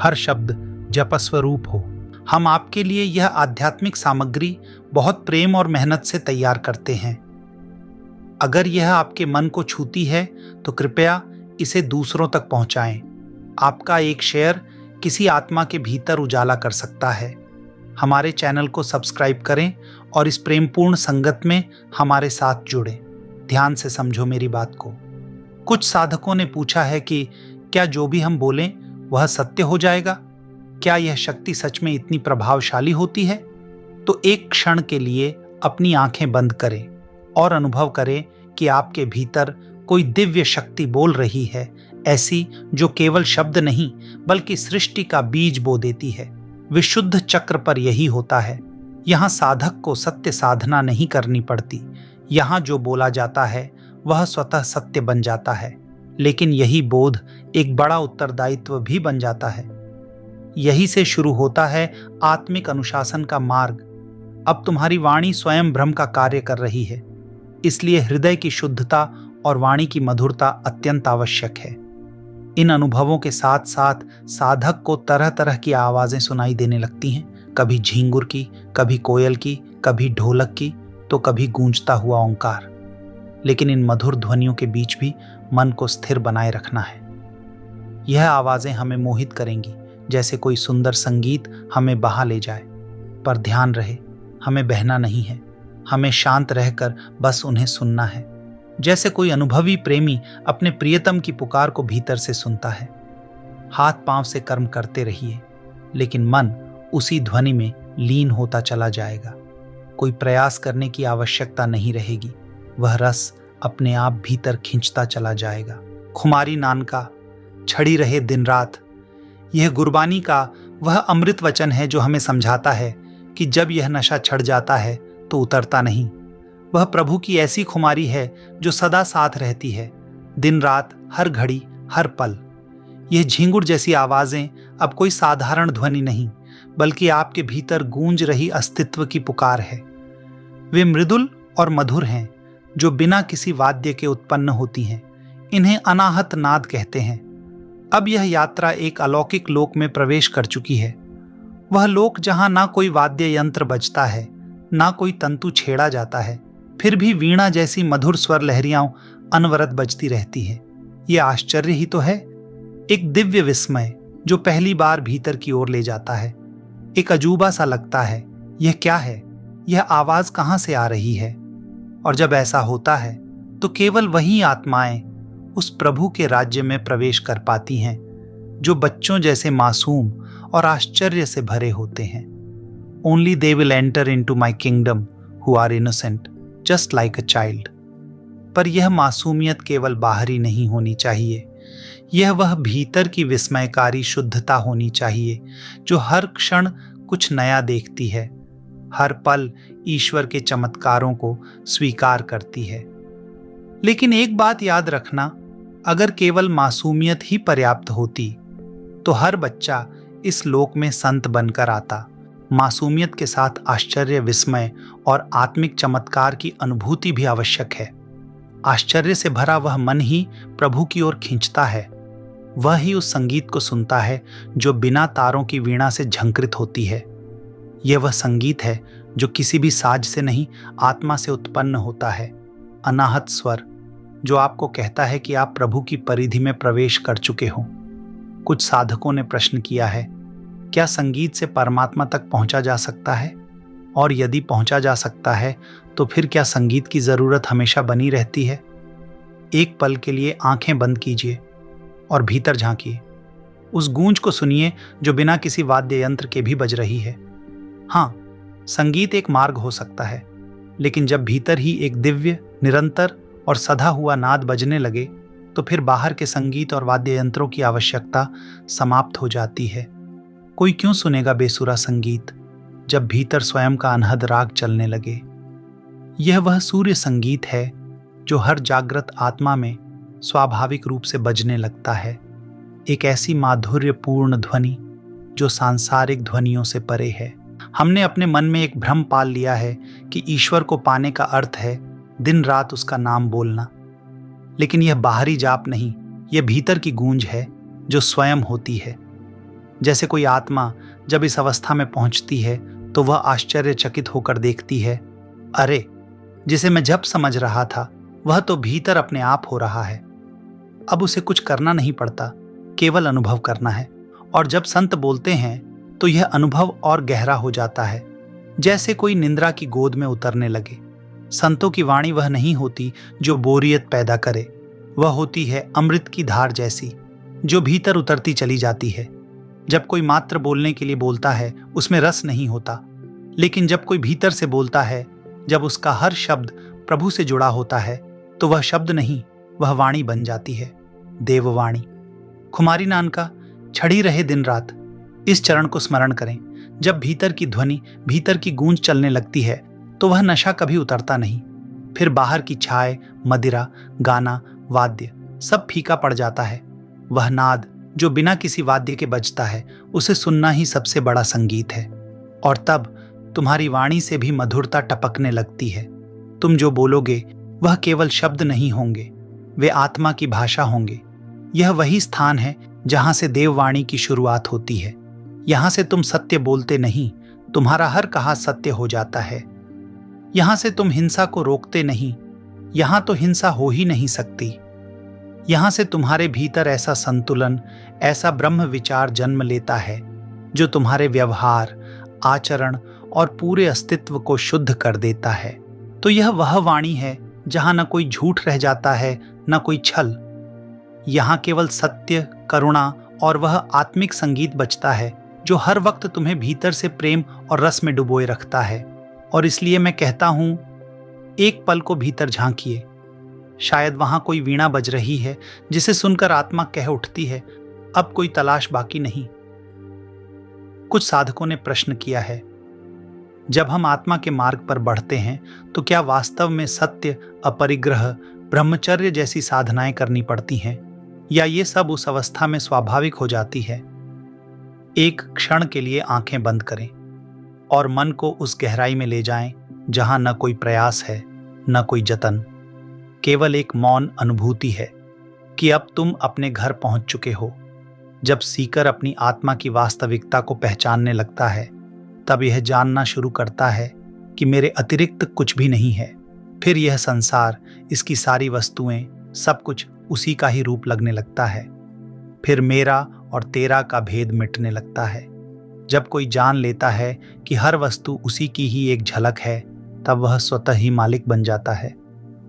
हर शब्द जपस्वरूप हो। हम आपके लिए यह आध्यात्मिक सामग्री बहुत प्रेम और मेहनत से तैयार करते हैं। अगर यह आपके मन को छूती है तो कृपया इसे दूसरों तक पहुंचाएं। आपका एक शेयर किसी आत्मा के भीतर उजाला कर सकता है। हमारे चैनल को सब्सक्राइब करें और इस प्रेमपूर्ण संगत में हमारे साथ जुड़ें। ध्यान से समझो मेरी बात को। कुछ साधकों ने पूछा है कि क्या जो भी हम बोलें वह सत्य हो जाएगा? क्या यह शक्ति सच में इतनी प्रभावशाली होती है? तो एक क्षण के लिए अपनी आंखें बंद करें और अनुभव करें कि आपके भीतर कोई दिव्य शक्ति बोल रही है, ऐसी जो केवल शब्द नहीं बल्कि सृष्टि का बीज बो देती है। विशुद्ध चक्र पर यही होता है। यहाँ साधक को सत्य साधना नहीं करनी पड़ती। यहाँ जो बोला जाता है वह स्वतः सत्य बन जाता है। लेकिन यही बोध एक बड़ा उत्तरदायित्व भी बन जाता है। यही से शुरू होता है आत्मिक अनुशासन का मार्ग। अब तुम्हारी वाणी स्वयं ब्रह्म का कार्य कर रही है, इसलिए हृदय की शुद्धता और वाणी की मधुरता अत्यंत आवश्यक है। इन अनुभवों के साथ साथ साधक को तरह तरह की आवाजें सुनाई देने लगती हैं, कभी झींगुर की, कभी कोयल की, कभी ढोलक की, तो कभी गूंजता हुआ ओंकार। लेकिन इन मधुर ध्वनियों के बीच भी मन को स्थिर बनाए रखना है। यह आवाजें हमें मोहित करेंगी, जैसे कोई सुंदर संगीत हमें बहा ले जाए। पर ध्यान रहे, हमें बहना नहीं है, हमें शांत रहकर बस उन्हें सुनना है। जैसे कोई अनुभवी प्रेमी अपने प्रियतम की पुकार को भीतर से सुनता है। हाथ पांव से कर्म करते रहिए, लेकिन मन उसी ध्वनि में लीन होता चला जाएगा। कोई प्रयास करने की आवश्यकता नहीं रहेगी, वह रस अपने आप भीतर खींचता चला जाएगा। खुमारी नानका, छड़ी रहे दिन रात, यह गुरबानी का वह अमृत वचन है जो हमें समझाता है कि जब यह नशा छड़ जाता है तो उतरता नहीं। वह प्रभु की ऐसी खुमारी है जो सदा साथ रहती है, दिन रात, हर घड़ी, हर पल। यह झींगुर जैसी आवाजें अब कोई साधारण ध्वनि नहीं, बल्कि आपके भीतर गूंज रही अस्तित्व की पुकार है। वे मृदुल और मधुर हैं, जो बिना किसी वाद्य के उत्पन्न होती हैं। इन्हें अनाहत नाद कहते हैं। अब यह यात्रा एक अलौकिक लोक में प्रवेश कर चुकी है। वह लोक जहां ना कोई वाद्य यंत्र बजता है, ना कोई तंतु छेड़ा जाता है, फिर भी वीणा जैसी मधुर स्वर लहरियां अनवरत बजती रहती हैं। ये आश्चर्य ही तो है, एक दिव्य विस्मय जो पहली बार भीतर की ओर ले जाता है। एक अजूबा सा लगता है, यह क्या है, यह आवाज कहां से आ रही है। और जब ऐसा होता है तो केवल वही आत्माएं उस प्रभु के राज्य में प्रवेश कर पाती हैं जो बच्चों जैसे मासूम और आश्चर्य से भरे होते हैं। Only they will enter into my kingdom who are innocent just like a child. पर यह मासूमियत केवल बाहरी नहीं होनी चाहिए, यह वह भीतर की विस्मयकारी शुद्धता होनी चाहिए जो हर क्षण कुछ नया देखती है, हर पल ईश्वर के चमत्कारों को स्वीकार करती है। लेकिन एक बात याद रखना, अगर केवल मासूमियत ही पर्याप्त होती तो हर बच्चा इस लोक में संत बनकर आता। मासूमियत के साथ आश्चर्य, विस्मय और आत्मिक चमत्कार की अनुभूति भी आवश्यक है। आश्चर्य से भरा वह मन ही प्रभु की ओर खींचता है। वह ही उस संगीत को सुनता है जो बिना तारों की वीणा से झंकृत होती है। यह वह संगीत है जो किसी भी साज से नहीं, आत्मा से उत्पन्न होता है। अनाहत स्वर जो आपको कहता है कि आप प्रभु की परिधि में प्रवेश कर चुके हो। कुछ साधकों ने प्रश्न किया है, क्या संगीत से परमात्मा तक पहुंचा जा सकता है? और यदि पहुंचा जा सकता है तो फिर क्या संगीत की जरूरत हमेशा बनी रहती है? एक पल के लिए आंखें बंद कीजिए और भीतर झांकिए। उस गूंज को सुनिए जो बिना किसी वाद्य यंत्र के भी बज रही है। हाँ, संगीत एक मार्ग हो सकता है, लेकिन जब भीतर ही एक दिव्य, निरंतर और सधा हुआ नाद बजने लगे तो फिर बाहर के संगीत और वाद्य यंत्रों की आवश्यकता समाप्त हो जाती है। कोई क्यों सुनेगा बेसुरा संगीत जब भीतर स्वयं का अनहद राग चलने लगे? यह वह सूर्य संगीत है जो हर जागृत आत्मा में स्वाभाविक रूप से बजने लगता है। एक ऐसी माधुर्यपूर्ण ध्वनि जो सांसारिक ध्वनियों से परे है। हमने अपने मन में एक भ्रम पाल लिया है कि ईश्वर को पाने का अर्थ है दिन रात उसका नाम बोलना। लेकिन यह बाहरी जाप नहीं, यह भीतर की गूंज है जो स्वयं होती है। जैसे कोई आत्मा जब इस अवस्था में पहुंचती है तो वह आश्चर्यचकित होकर देखती है, अरे, जिसे मैं जब समझ रहा था वह तो भीतर अपने आप हो रहा है। अब उसे कुछ करना नहीं पड़ता, केवल अनुभव करना है। और जब संत बोलते हैं तो यह अनुभव और गहरा हो जाता है, जैसे कोई निंद्रा की गोद में उतरने लगे। संतों की वाणी वह नहीं होती जो बोरियत पैदा करे, वह होती है अमृत की धार जैसी जो भीतर उतरती चली जाती है। जब कोई मात्र बोलने के लिए बोलता है उसमें रस नहीं होता, लेकिन जब कोई भीतर से बोलता है, जब उसका हर शब्द प्रभु से जुड़ा होता है तो वह शब्द नहीं, वह वाणी बन जाती है, देववाणी। खुमारी नानका, छड़ी रहे दिन रात, इस चरण को स्मरण करें। जब भीतर की ध्वनि, भीतर की गूंज चलने लगती है तो वह नशा कभी उतरता नहीं। फिर बाहर की छाए, मदिरा, गाना, वाद्य सब फीका पड़ जाता है। वह नाद जो बिना किसी वाद्य के बजता है, उसे सुनना ही सबसे बड़ा संगीत है। और तब तुम्हारी वाणी से भी मधुरता टपकने लगती है। तुम जो बोलोगे वह केवल शब्द नहीं होंगे, वे आत्मा की भाषा होंगे। यह वही स्थान है जहां से देववाणी की शुरुआत होती है। यहां से तुम सत्य बोलते नहीं, तुम्हारा हर कहा सत्य हो जाता है। यहां से तुम हिंसा को रोकते नहीं, यहां तो हिंसा हो ही नहीं सकती। यहां से तुम्हारे भीतर ऐसा संतुलन, ऐसा ब्रह्म विचार जन्म लेता है जो तुम्हारे व्यवहार, आचरण और पूरे अस्तित्व को शुद्ध कर देता है। तो यह वह वाणी है जहां न कोई झूठ रह जाता है, न कोई छल। यहां केवल सत्य, करुणा और वह आत्मिक संगीत बजता है जो हर वक्त तुम्हें भीतर से प्रेम और रस में डुबोए रखता है। और इसलिए मैं कहता हूं, एक पल को भीतर झांकिए। शायद वहां कोई वीणा बज रही है जिसे सुनकर आत्मा कह उठती है, अब कोई तलाश बाकी नहीं। कुछ साधकों ने प्रश्न किया है, जब हम आत्मा के मार्ग पर बढ़ते हैं तो क्या वास्तव में सत्य, अपरिग्रह, ब्रह्मचर्य जैसी साधनाएं करनी पड़ती हैं, या ये सब उस अवस्था में स्वाभाविक हो जाती है? एक क्षण के लिए आंखें बंद करें और मन को उस गहराई में ले जाएं जहां न कोई प्रयास है, न कोई जतन, केवल एक मौन अनुभूति है कि अब तुम अपने घर पहुंच चुके हो। जब सीकर अपनी आत्मा की वास्तविकता को पहचानने लगता है, तब यह जानना शुरू करता है कि मेरे अतिरिक्त कुछ भी नहीं है। फिर यह संसार, इसकी सारी वस्तुएं, सब कुछ उसी का ही रूप लगने लगता है। फिर मेरा और तेरा का भेद मिटने लगता है। जब कोई जान लेता है कि हर वस्तु उसी की ही एक झलक है, तब वह स्वतः ही मालिक बन जाता है।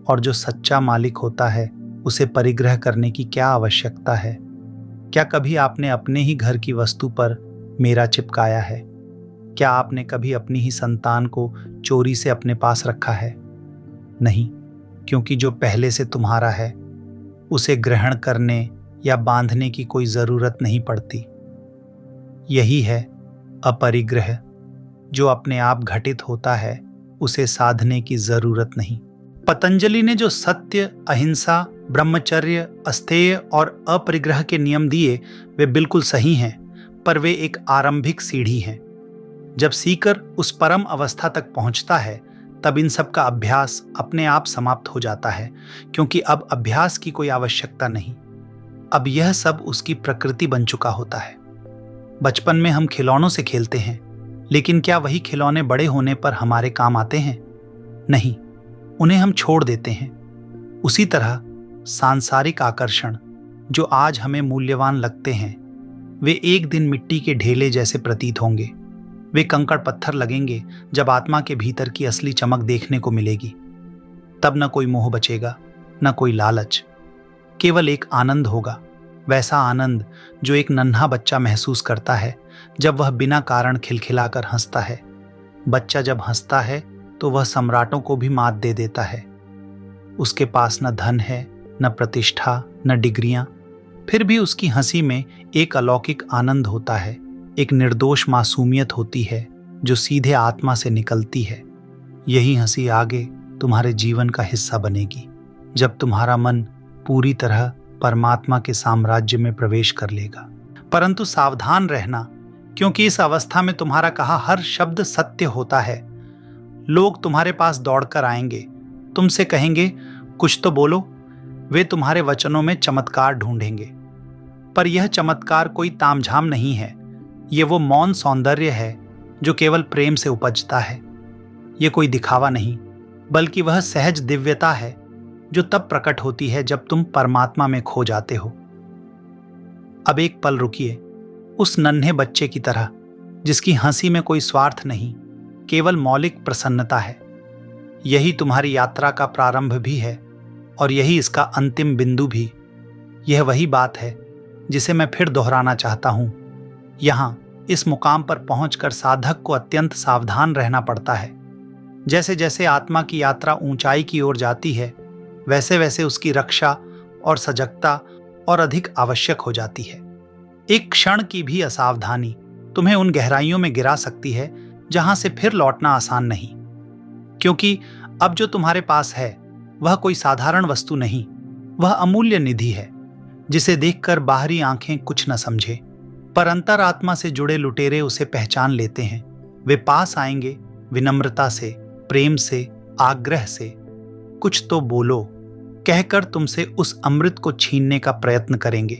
और जो सच्चा मालिक होता है, उसे परिग्रह करने की क्या आवश्यकता है? क्या कभी आपने अपने ही घर की वस्तु पर मेरा चिपकाया है? क्या आपने कभी अपनी ही संतान को चोरी से अपने पास रखा है? नहीं, क्योंकि जो पहले से तुम्हारा है, उसे ग्रहण करने या बांधने की कोई जरूरत नहीं पड़ती। यही है अपरिग्रह। जो अपने आप घटित होता है, उसे साधने की जरूरत नहीं। पतंजलि ने जो सत्य, अहिंसा, ब्रह्मचर्य, अस्तेय और अपरिग्रह के नियम दिए, वे बिल्कुल सही हैं, पर वे एक आरंभिक सीढ़ी हैं। जब सीकर उस परम अवस्था तक पहुंचता है, तब इन सब का अभ्यास अपने आप समाप्त हो जाता है, क्योंकि अब अभ्यास की कोई आवश्यकता नहीं। अब यह सब उसकी प्रकृति बन चुका होता है। बचपन में हम खिलौनों से खेलते हैं, लेकिन क्या वही खिलौने बड़े होने पर हमारे काम आते हैं? नहीं, उन्हें हम छोड़ देते हैं। उसी तरह सांसारिक आकर्षण जो आज हमें मूल्यवान लगते हैं, वे एक दिन मिट्टी के ढेले जैसे प्रतीत होंगे। वे कंकड़ पत्थर लगेंगे जब आत्मा के भीतर की असली चमक देखने को मिलेगी। तब न कोई मोह बचेगा, न कोई लालच, केवल एक आनंद होगा। वैसा आनंद जो एक नन्हा बच्चा महसूस करता है जब वह बिना कारण खिलखिलाकर हंसता है। बच्चा जब हंसता है तो वह सम्राटों को भी मात दे देता है। उसके पास न धन है, न प्रतिष्ठा, न डिग्रियां, फिर भी उसकी हंसी में एक अलौकिक आनंद होता है। एक निर्दोष मासूमियत होती है जो सीधे आत्मा से निकलती है। यही हंसी आगे तुम्हारे जीवन का हिस्सा बनेगी, जब तुम्हारा मन पूरी तरह परमात्मा के साम्राज्य में प्रवेश कर लेगा। परंतु सावधान रहना, क्योंकि इस अवस्था में तुम्हारा कहा हर शब्द सत्य होता है। लोग तुम्हारे पास दौड़कर आएंगे, तुमसे कहेंगे कुछ तो बोलो। वे तुम्हारे वचनों में चमत्कार ढूंढेंगे, पर यह चमत्कार कोई तामझाम नहीं है। ये वो मौन सौंदर्य है जो केवल प्रेम से उपजता है। ये कोई दिखावा नहीं, बल्कि वह सहज दिव्यता है जो तब प्रकट होती है जब तुम परमात्मा में खो जाते हो। अब एक पल रुकिए, उस नन्हे बच्चे की तरह जिसकी हंसी में कोई स्वार्थ नहीं, केवल मौलिक प्रसन्नता है। यही तुम्हारी यात्रा का प्रारंभ भी है और यही इसका अंतिम बिंदु भी। यह वही बात है जिसे मैं फिर दोहराना चाहता हूं। यहां इस मुकाम पर पहुंचकर साधक को अत्यंत सावधान रहना पड़ता है। जैसे जैसे आत्मा की यात्रा ऊंचाई की ओर जाती है, वैसे वैसे उसकी रक्षा और सजगता और अधिक आवश्यक हो जाती है। एक क्षण की भी असावधानी तुम्हें उन गहराइयों में गिरा सकती है जहां से फिर लौटना आसान नहीं, क्योंकि अब जो तुम्हारे पास है वह कोई साधारण वस्तु नहीं, वह अमूल्य निधि है जिसे देखकर बाहरी आंखें कुछ न समझे, पर अंतरात्मा से जुड़े लुटेरे उसे पहचान लेते हैं। वे पास आएंगे विनम्रता से, प्रेम से, आग्रह से, कुछ तो बोलो कहकर तुमसे उस अमृत को छीनने का प्रयत्न करेंगे।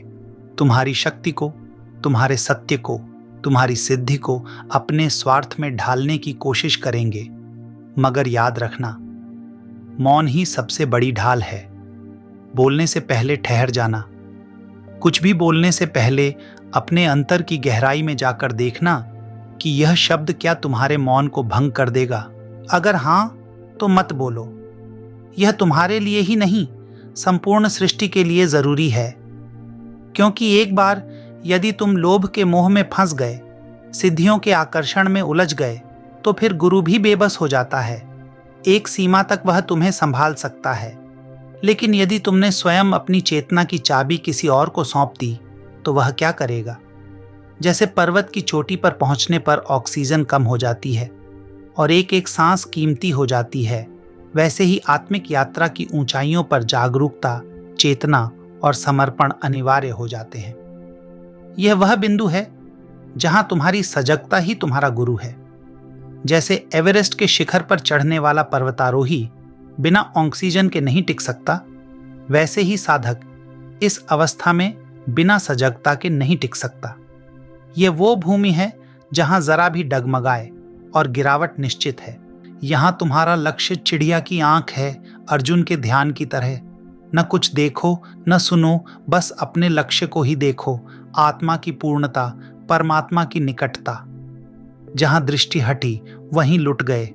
तुम्हारी शक्ति को, तुम्हारे सत्य को, तुम्हारी सिद्धि को अपने स्वार्थ में ढालने की कोशिश करेंगे। मगर याद रखना, मौन ही सबसे बड़ी ढाल है। बोलने से पहले ठहर जाना। कुछ भी बोलने से पहले अपने अंतर की गहराई में जाकर देखना कि यह शब्द क्या तुम्हारे मौन को भंग कर देगा। अगर हां, तो मत बोलो। यह तुम्हारे लिए ही नहीं, संपूर्ण सृष्टि के लिए जरूरी है, क्योंकि एक बार यदि तुम लोभ के मोह में फंस गए, सिद्धियों के आकर्षण में उलझ गए, तो फिर गुरु भी बेबस हो जाता है। एक सीमा तक वह तुम्हें संभाल सकता है, लेकिन यदि तुमने स्वयं अपनी चेतना की चाबी किसी और को सौंप दी, तो वह क्या करेगा? जैसे पर्वत की चोटी पर पहुंचने पर ऑक्सीजन कम हो जाती है और एक एक सांस कीमती हो जाती है, वैसे ही आत्मिक यात्रा की ऊंचाइयों पर जागरूकता, चेतना और समर्पण अनिवार्य हो जाते हैं। यह वह बिंदु है जहां तुम्हारी सजगता ही तुम्हारा गुरु है। जैसे एवरेस्ट के शिखर पर चढ़ने वाला पर्वतारोही बिना ऑक्सीजन के नहीं टिक सकता, वैसे ही साधक इस अवस्था में बिना सजगता के नहीं टिक सकता। यह वो भूमि है जहां जरा भी डगमगाए और गिरावट निश्चित है। यहां तुम्हारा लक्ष्य चिड़िया की आंख है, अर्जुन के ध्यान की तरह। न कुछ देखो न सुनो, बस अपने लक्ष्य को ही देखो, आत्मा की पूर्णता, परमात्मा की निकटता। जहां दृष्टि हटी वहीं लुट गए।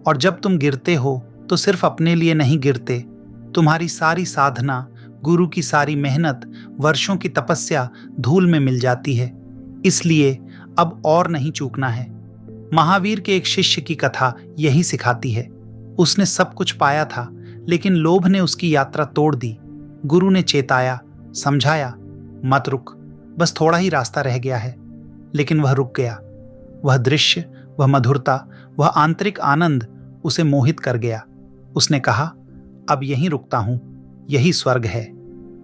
और जब तुम गिरते हो तो सिर्फ अपने लिए नहीं गिरते, तुम्हारी सारी साधना, गुरु की सारी मेहनत, वर्षों की तपस्या धूल में मिल जाती है। इसलिए अब और नहीं चूकना है। महावीर के एक शिष्य की कथा यही सिखाती है। उसने सब कुछ पाया था, लेकिन लोभ ने उसकी यात्रा तोड़ दी। गुरु ने चेताया, समझाया, मत रुक, बस थोड़ा ही रास्ता रह गया है। लेकिन वह रुक गया। वह दृश्य, वह मधुरता, वह आंतरिक आनंद उसे मोहित कर गया। उसने कहा, अब यहीं रुकता हूं, यही स्वर्ग है।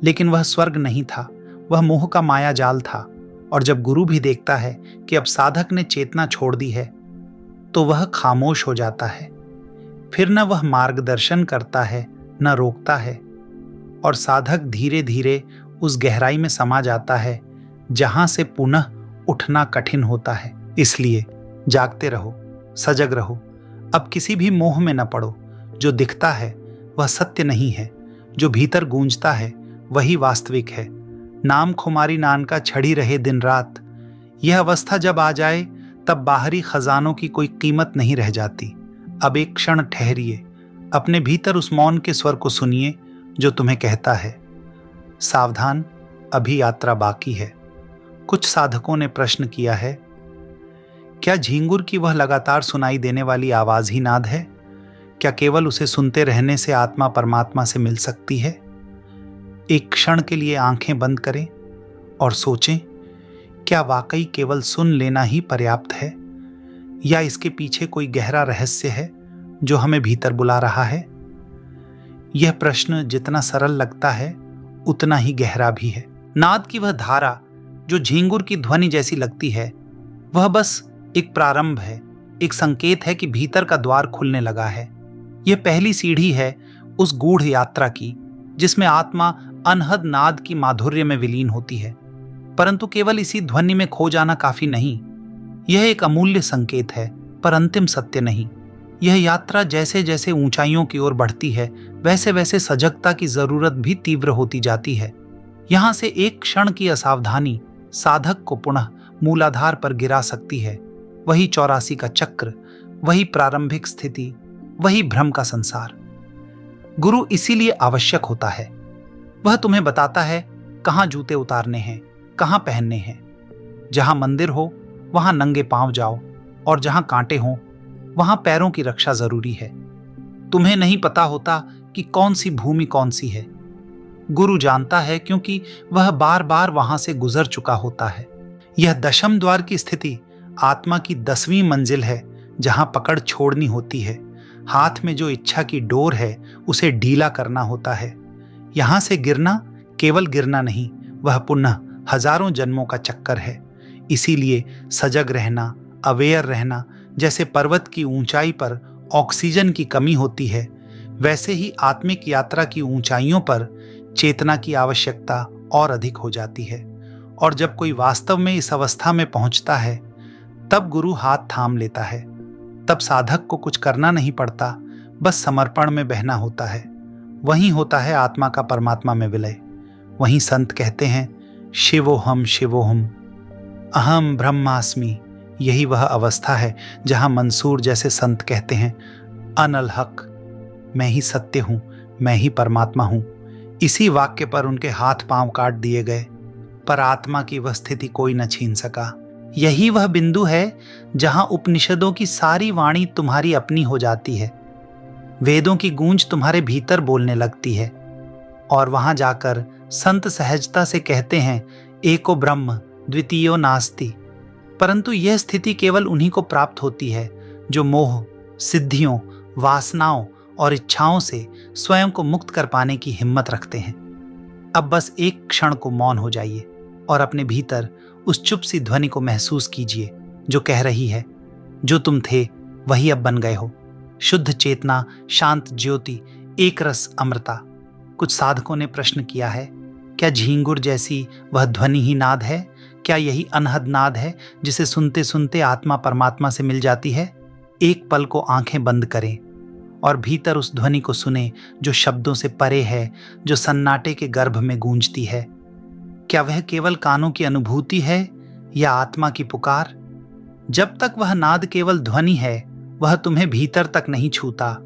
लेकिन वह स्वर्ग नहीं था, वह मोह का माया जाल था। और जब गुरु भी देखता है कि अब साधक ने चेतना छोड़ दी है, तो वह खामोश हो जाता है। फिर न वह मार्गदर्शन करता है, न रोकता है। और साधक धीरे धीरे उस गहराई में समा जाता है जहां से पुनः उठना कठिन होता है। इसलिए जागते रहो, सजग रहो। अब किसी भी मोह में न पड़ो। जो दिखता है वह सत्य नहीं है, जो भीतर गूंजता है वही वास्तविक है। नाम खुमारी नान का छड़ी रहे दिन रात। यह अवस्था जब आ जाए तब बाहरी खजानों की कोई कीमत नहीं रह जाती। अब एक क्षण ठहरिए, अपने भीतर उस मौन के स्वर को सुनिए जो तुम्हें कहता है, सावधान, अभी यात्रा बाकी है। कुछ साधकों ने प्रश्न किया है, क्या झींगुर की वह लगातार सुनाई देने वाली आवाज ही नाद है? क्या केवल उसे सुनते रहने से आत्मा परमात्मा से मिल सकती है? एक क्षण के लिए आंखें बंद करें और सोचें, क्या वाकई केवल सुन लेना ही पर्याप्त है, या इसके पीछे कोई गहरा रहस्य है जो हमें भीतर बुला रहा है? यह प्रश्न जितना सरल लगता है उतना ही गहरा भी है। नाद की वह धारा जो झींगुर की ध्वनि जैसी लगती है, वह बस एक प्रारंभ है, एक संकेत है कि भीतर का द्वार खुलने लगा है। यह पहली सीढ़ी है उस गूढ़ यात्रा की जिसमें आत्मा अनहद नाद की माधुर्य में विलीन होती है। परंतु केवल इसी ध्वनि में खो जाना काफी नहीं। यह एक अमूल्य संकेत है, पर अंतिम सत्य नहीं। यह यात्रा जैसे जैसे ऊंचाइयों की ओर बढ़ती है, वैसे वैसे सजगता की जरूरत भी तीव्र होती जाती है। यहां से एक क्षण की असावधानी साधक को पुनः मूलाधार पर गिरा सकती है। वही 84 का चक्र, वही प्रारंभिक स्थिति, वही भ्रम का संसार। गुरु इसीलिए आवश्यक होता है। वह तुम्हें बताता है कहां जूते उतारने हैं, कहां पहनने हैं। जहां मंदिर हो वहां नंगे पांव जाओ, और जहां कांटे हों वहां पैरों की रक्षा जरूरी है। तुम्हें नहीं पता होता कि कौन सी भूमि कौन सी है। गुरु जानता है, क्योंकि वह बार बार वहां से गुजर चुका होता है। यह दशम द्वार की स्थिति आत्मा की 10वीं मंजिल है, जहां पकड़ छोड़नी होती है। हाथ में जो इच्छा की डोर है उसे ढीला करना होता है। यहां से गिरना केवल गिरना नहीं, वह पुनः हजारों जन्मों का चक्कर है। इसीलिए सजग रहना, अवेयर रहना, जैसे पर्वत की ऊंचाई पर ऑक्सीजन की कमी होती है, वैसे ही आत्मिक यात्रा की ऊंचाइयों पर चेतना की आवश्यकता और अधिक हो जाती है। और जब कोई वास्तव में इस अवस्था में पहुंचता है, तब गुरु हाथ थाम लेता है। तब साधक को कुछ करना नहीं पड़ता, बस समर्पण में बहना होता है। वहीं होता है आत्मा का परमात्मा में विलय। वहीं संत कहते हैं, शिवोहम शिवोहम, अहम ब्रह्मास्मि। यही वह अवस्था है जहां मंसूर जैसे संत कहते हैं, अनल हक, मैं ही सत्य हूं, मैं ही परमात्मा हूं। इसी वाक्य पर उनके हाथ पांव काट दिए गए, पर आत्मा की वह स्थिति कोई न छीन सका। यही वह बिंदु है जहां उपनिषदों की सारी वाणी तुम्हारी अपनी हो जाती है। वेदों की गूंज तुम्हारे भीतर बोलने लगती है, और वहां जाकर संत सहजता से कहते हैं, एको ब्रह्म द्वितीयो नास्ति। परंतु यह स्थिति केवल उन्हीं को प्राप्त होती है जो मोह, सिद्धियों, वासनाओं और इच्छाओं से स्वयं को मुक्त कर पाने की हिम्मत रखते हैं। अब बस एक क्षण को मौन हो जाइए, और अपने भीतर उस चुप सी ध्वनि को महसूस कीजिए जो कह रही है, जो तुम थे वही अब बन गए हो। शुद्ध चेतना, शांत ज्योति, एक रस अमृता। कुछ साधकों ने प्रश्न किया है, क्या झींगुर जैसी वह ध्वनि ही नाद है? क्या यही अनहद नाद है जिसे सुनते सुनते आत्मा परमात्मा से मिल जाती है? एक पल को आंखें बंद करें और भीतर उस ध्वनि को सुने जो शब्दों से परे है, जो सन्नाटे के गर्भ में गूंजती है। क्या वह केवल कानों की अनुभूति है या आत्मा की पुकार? जब तक वह नाद केवल ध्वनि है, वह तुम्हें भीतर तक नहीं छूता,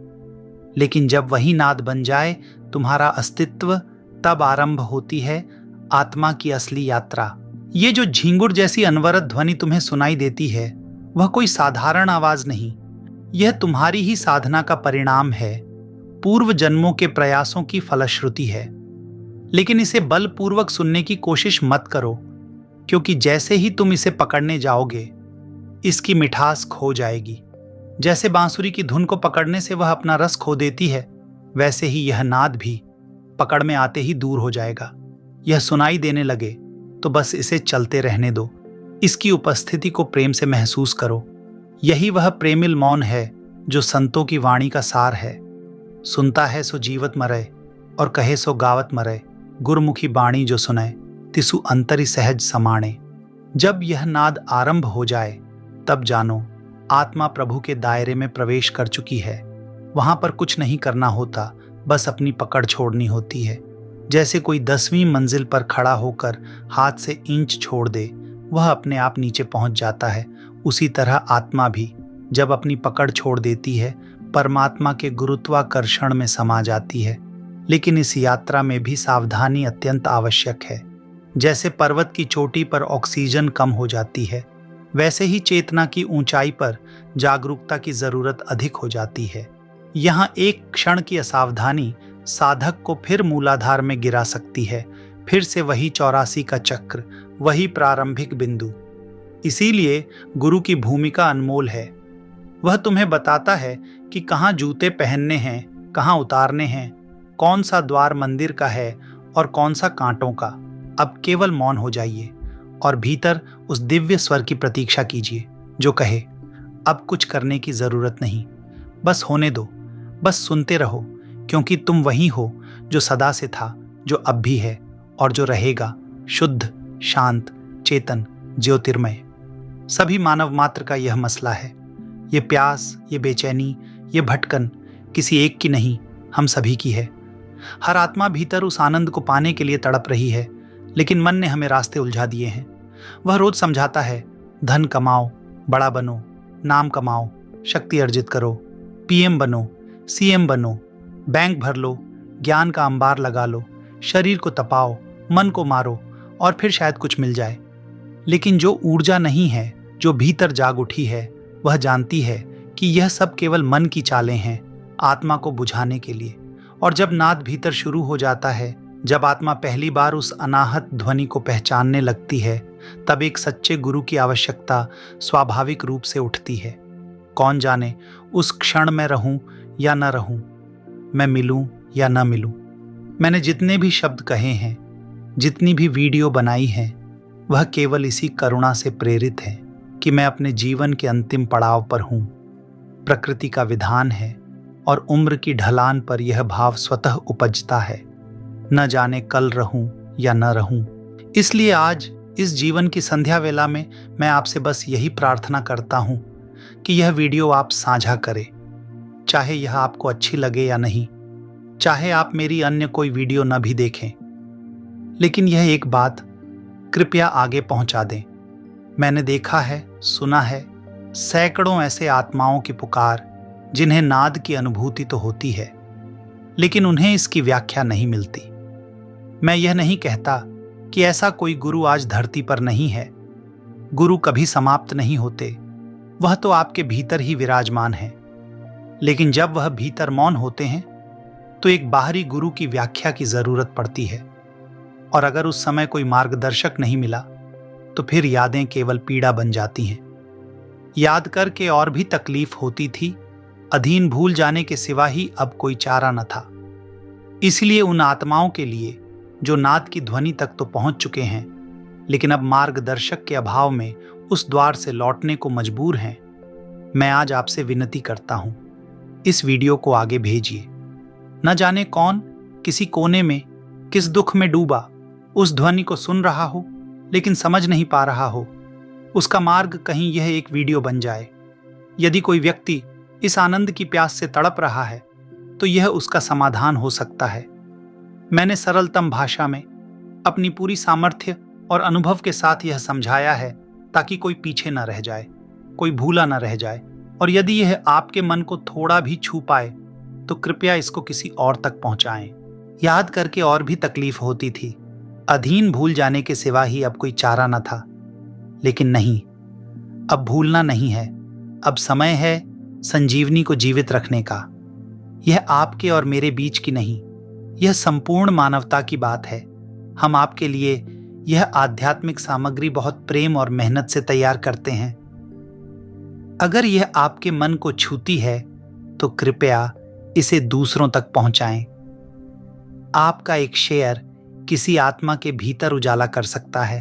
लेकिन जब वही नाद बन जाए तुम्हारा अस्तित्व, तब आरंभ होती है आत्मा की असली यात्रा। ये जो झींगुर जैसी अनवरत ध्वनि तुम्हें सुनाई देती है, वह कोई साधारण आवाज नहीं, यह तुम्हारी ही साधना का परिणाम है, पूर्व जन्मों के प्रयासों की फलश्रुति है। लेकिन इसे बलपूर्वक सुनने की कोशिश मत करो, क्योंकि जैसे ही तुम इसे पकड़ने जाओगे, इसकी मिठास खो जाएगी। जैसे बांसुरी की धुन को पकड़ने से वह अपना रस खो देती है, वैसे ही यह नाद भी पकड़ में आते ही दूर हो जाएगा। यह सुनाई देने लगे तो बस इसे चलते रहने दो। इसकी उपस्थिति को प्रेम से महसूस करो। यही वह प्रेमिल मौन है जो संतों की वाणी का सार है। सुनता है सो जीवत मरे और कहे सो गावत मरे, गुरमुखी बाणी जो सुने तिसु अंतरि सहज समाणे। जब यह नाद आरंभ हो जाए तब जानो आत्मा प्रभु के दायरे में प्रवेश कर चुकी है। वहां पर कुछ नहीं करना होता, बस अपनी पकड़ छोड़नी होती है। जैसे कोई 10वीं मंजिल पर खड़ा होकर हाथ से इंच छोड़ दे, वह अपने आप नीचे पहुंच जाता है। उसी तरह आत्मा भी जब अपनी पकड़ छोड़ देती है, परमात्मा के गुरुत्वाकर्षण में समा जाती है। लेकिन इस यात्रा में भी सावधानी अत्यंत आवश्यक है। जैसे पर्वत की चोटी पर ऑक्सीजन कम हो जाती है, वैसे ही चेतना की ऊंचाई पर जागरूकता की जरूरत अधिक हो जाती है। यहाँ एक क्षण की असावधानी साधक को फिर मूलाधार में गिरा सकती है, फिर से वही 84 का चक्र, वही प्रारंभिक बिंदु। इसीलिए गुरु की भूमिका अनमोल है। वह तुम्हें बताता है कि कहाँ जूते पहनने हैं, कहाँ उतारने हैं, कौन सा द्वार मंदिर का है और कौन सा कांटों का। अब केवल मौन हो जाइए और भीतर उस दिव्य स्वर की प्रतीक्षा कीजिए जो कहे, अब कुछ करने की जरूरत नहीं, बस होने दो, बस सुनते रहो, क्योंकि तुम वही हो जो सदा से था, जो अब भी है और जो रहेगा, शुद्ध, शांत, चेतन, ज्योतिर्मय। सभी मानव मात्र का यह मसला है। ये प्यास, ये बेचैनी, ये भटकन किसी एक की नहीं, हम सभी की है। हर आत्मा भीतर उस आनंद को पाने के लिए तड़प रही है, लेकिन मन ने हमें रास्ते उलझा दिए हैं। वह रोज समझाता है, धन कमाओ, बड़ा बनो, नाम कमाओ, शक्ति अर्जित करो, पीएम बनो, सीएम बनो, बैंक भर लो, ज्ञान का अंबार लगा लो, शरीर को तपाओ, मन को मारो और फिर शायद कुछ मिल जाए। लेकिन जो ऊर्जा नहीं है, जो भीतर जाग उठी है, वह जानती है कि यह सब केवल मन की चालें हैं, आत्मा को बुझाने के लिए। और जब नाद भीतर शुरू हो जाता है, जब आत्मा पहली बार उस अनाहत ध्वनि को पहचानने लगती है, तब एक सच्चे गुरु की आवश्यकता स्वाभाविक रूप से उठती है। कौन जाने उस क्षण में रहूं या न रहूं, मैं मिलूं या न मिलूं। मैंने जितने भी शब्द कहे हैं, जितनी भी वीडियो बनाई है, वह केवल इसी करुणा से प्रेरित है कि मैं अपने जीवन के अंतिम पड़ाव पर हूं। प्रकृति का विधान है और उम्र की ढलान पर यह भाव स्वतः उपजता है, न जाने कल रहूं या न रहूं। इसलिए आज इस जीवन की संध्या वेला में मैं आपसे बस यही प्रार्थना करता हूं कि यह वीडियो आप साझा करें, चाहे यह आपको अच्छी लगे या नहीं, चाहे आप मेरी अन्य कोई वीडियो न भी देखें। लेकिन यह एक बात कृपया आगे पहुंचा दें। मैंने देखा है, सुना है, सैकड़ों ऐसे आत्माओं की पुकार जिन्हें नाद की अनुभूति तो होती है, लेकिन उन्हें इसकी व्याख्या नहीं मिलती। मैं यह नहीं कहता कि ऐसा कोई गुरु आज धरती पर नहीं है। गुरु कभी समाप्त नहीं होते, वह तो आपके भीतर ही विराजमान है। लेकिन जब वह भीतर मौन होते हैं तो एक बाहरी गुरु की व्याख्या की जरूरत पड़ती है। और अगर उस समय कोई मार्गदर्शक नहीं मिला तो फिर यादें केवल पीड़ा बन जाती हैं। याद करके और भी तकलीफ होती थी, अधीन भूल जाने के सिवा ही अब कोई चारा न था। इसलिए उन आत्माओं के लिए जो नाद की ध्वनि तक तो पहुंच चुके हैं, लेकिन अब मार्गदर्शक के अभाव में उस द्वार से लौटने को मजबूर हैं। मैं आज आपसे विनती करता हूं, इस वीडियो को आगे भेजिए। न जाने कौन किसी कोने में किस दुख में डूबा उस ध्वनि को सुन रहा हो, लेकिन समझ नहीं पा रहा हो। उसका मार्ग कहीं यह एक वीडियो बन जाए। यदि कोई व्यक्ति इस आनंद की प्यास से तड़प रहा है तो यह उसका समाधान हो सकता है। मैंने सरलतम भाषा में अपनी पूरी सामर्थ्य और अनुभव के साथ यह समझाया है ताकि कोई पीछे न रह जाए, कोई भूला न रह जाए। और यदि यह आपके मन को थोड़ा भी छू पाए तो कृपया इसको किसी और तक पहुंचाएं। याद करके और भी तकलीफ होती थी, अधीन भूल जाने के सिवा ही अब कोई चारा न था। लेकिन नहीं, अब भूलना नहीं है, अब समय है संजीवनी को जीवित रखने का। यह आपके और मेरे बीच की नहीं, यह संपूर्ण मानवता की बात है। हम आपके लिए यह आध्यात्मिक सामग्री बहुत प्रेम और मेहनत से तैयार करते हैं। अगर यह आपके मन को छूती है तो कृपया इसे दूसरों तक पहुंचाएं। आपका एक शेयर किसी आत्मा के भीतर उजाला कर सकता है।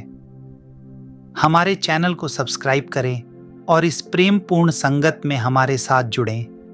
हमारे चैनल को सब्सक्राइब करें और इस प्रेमपूर्ण संगत में हमारे साथ जुड़ें।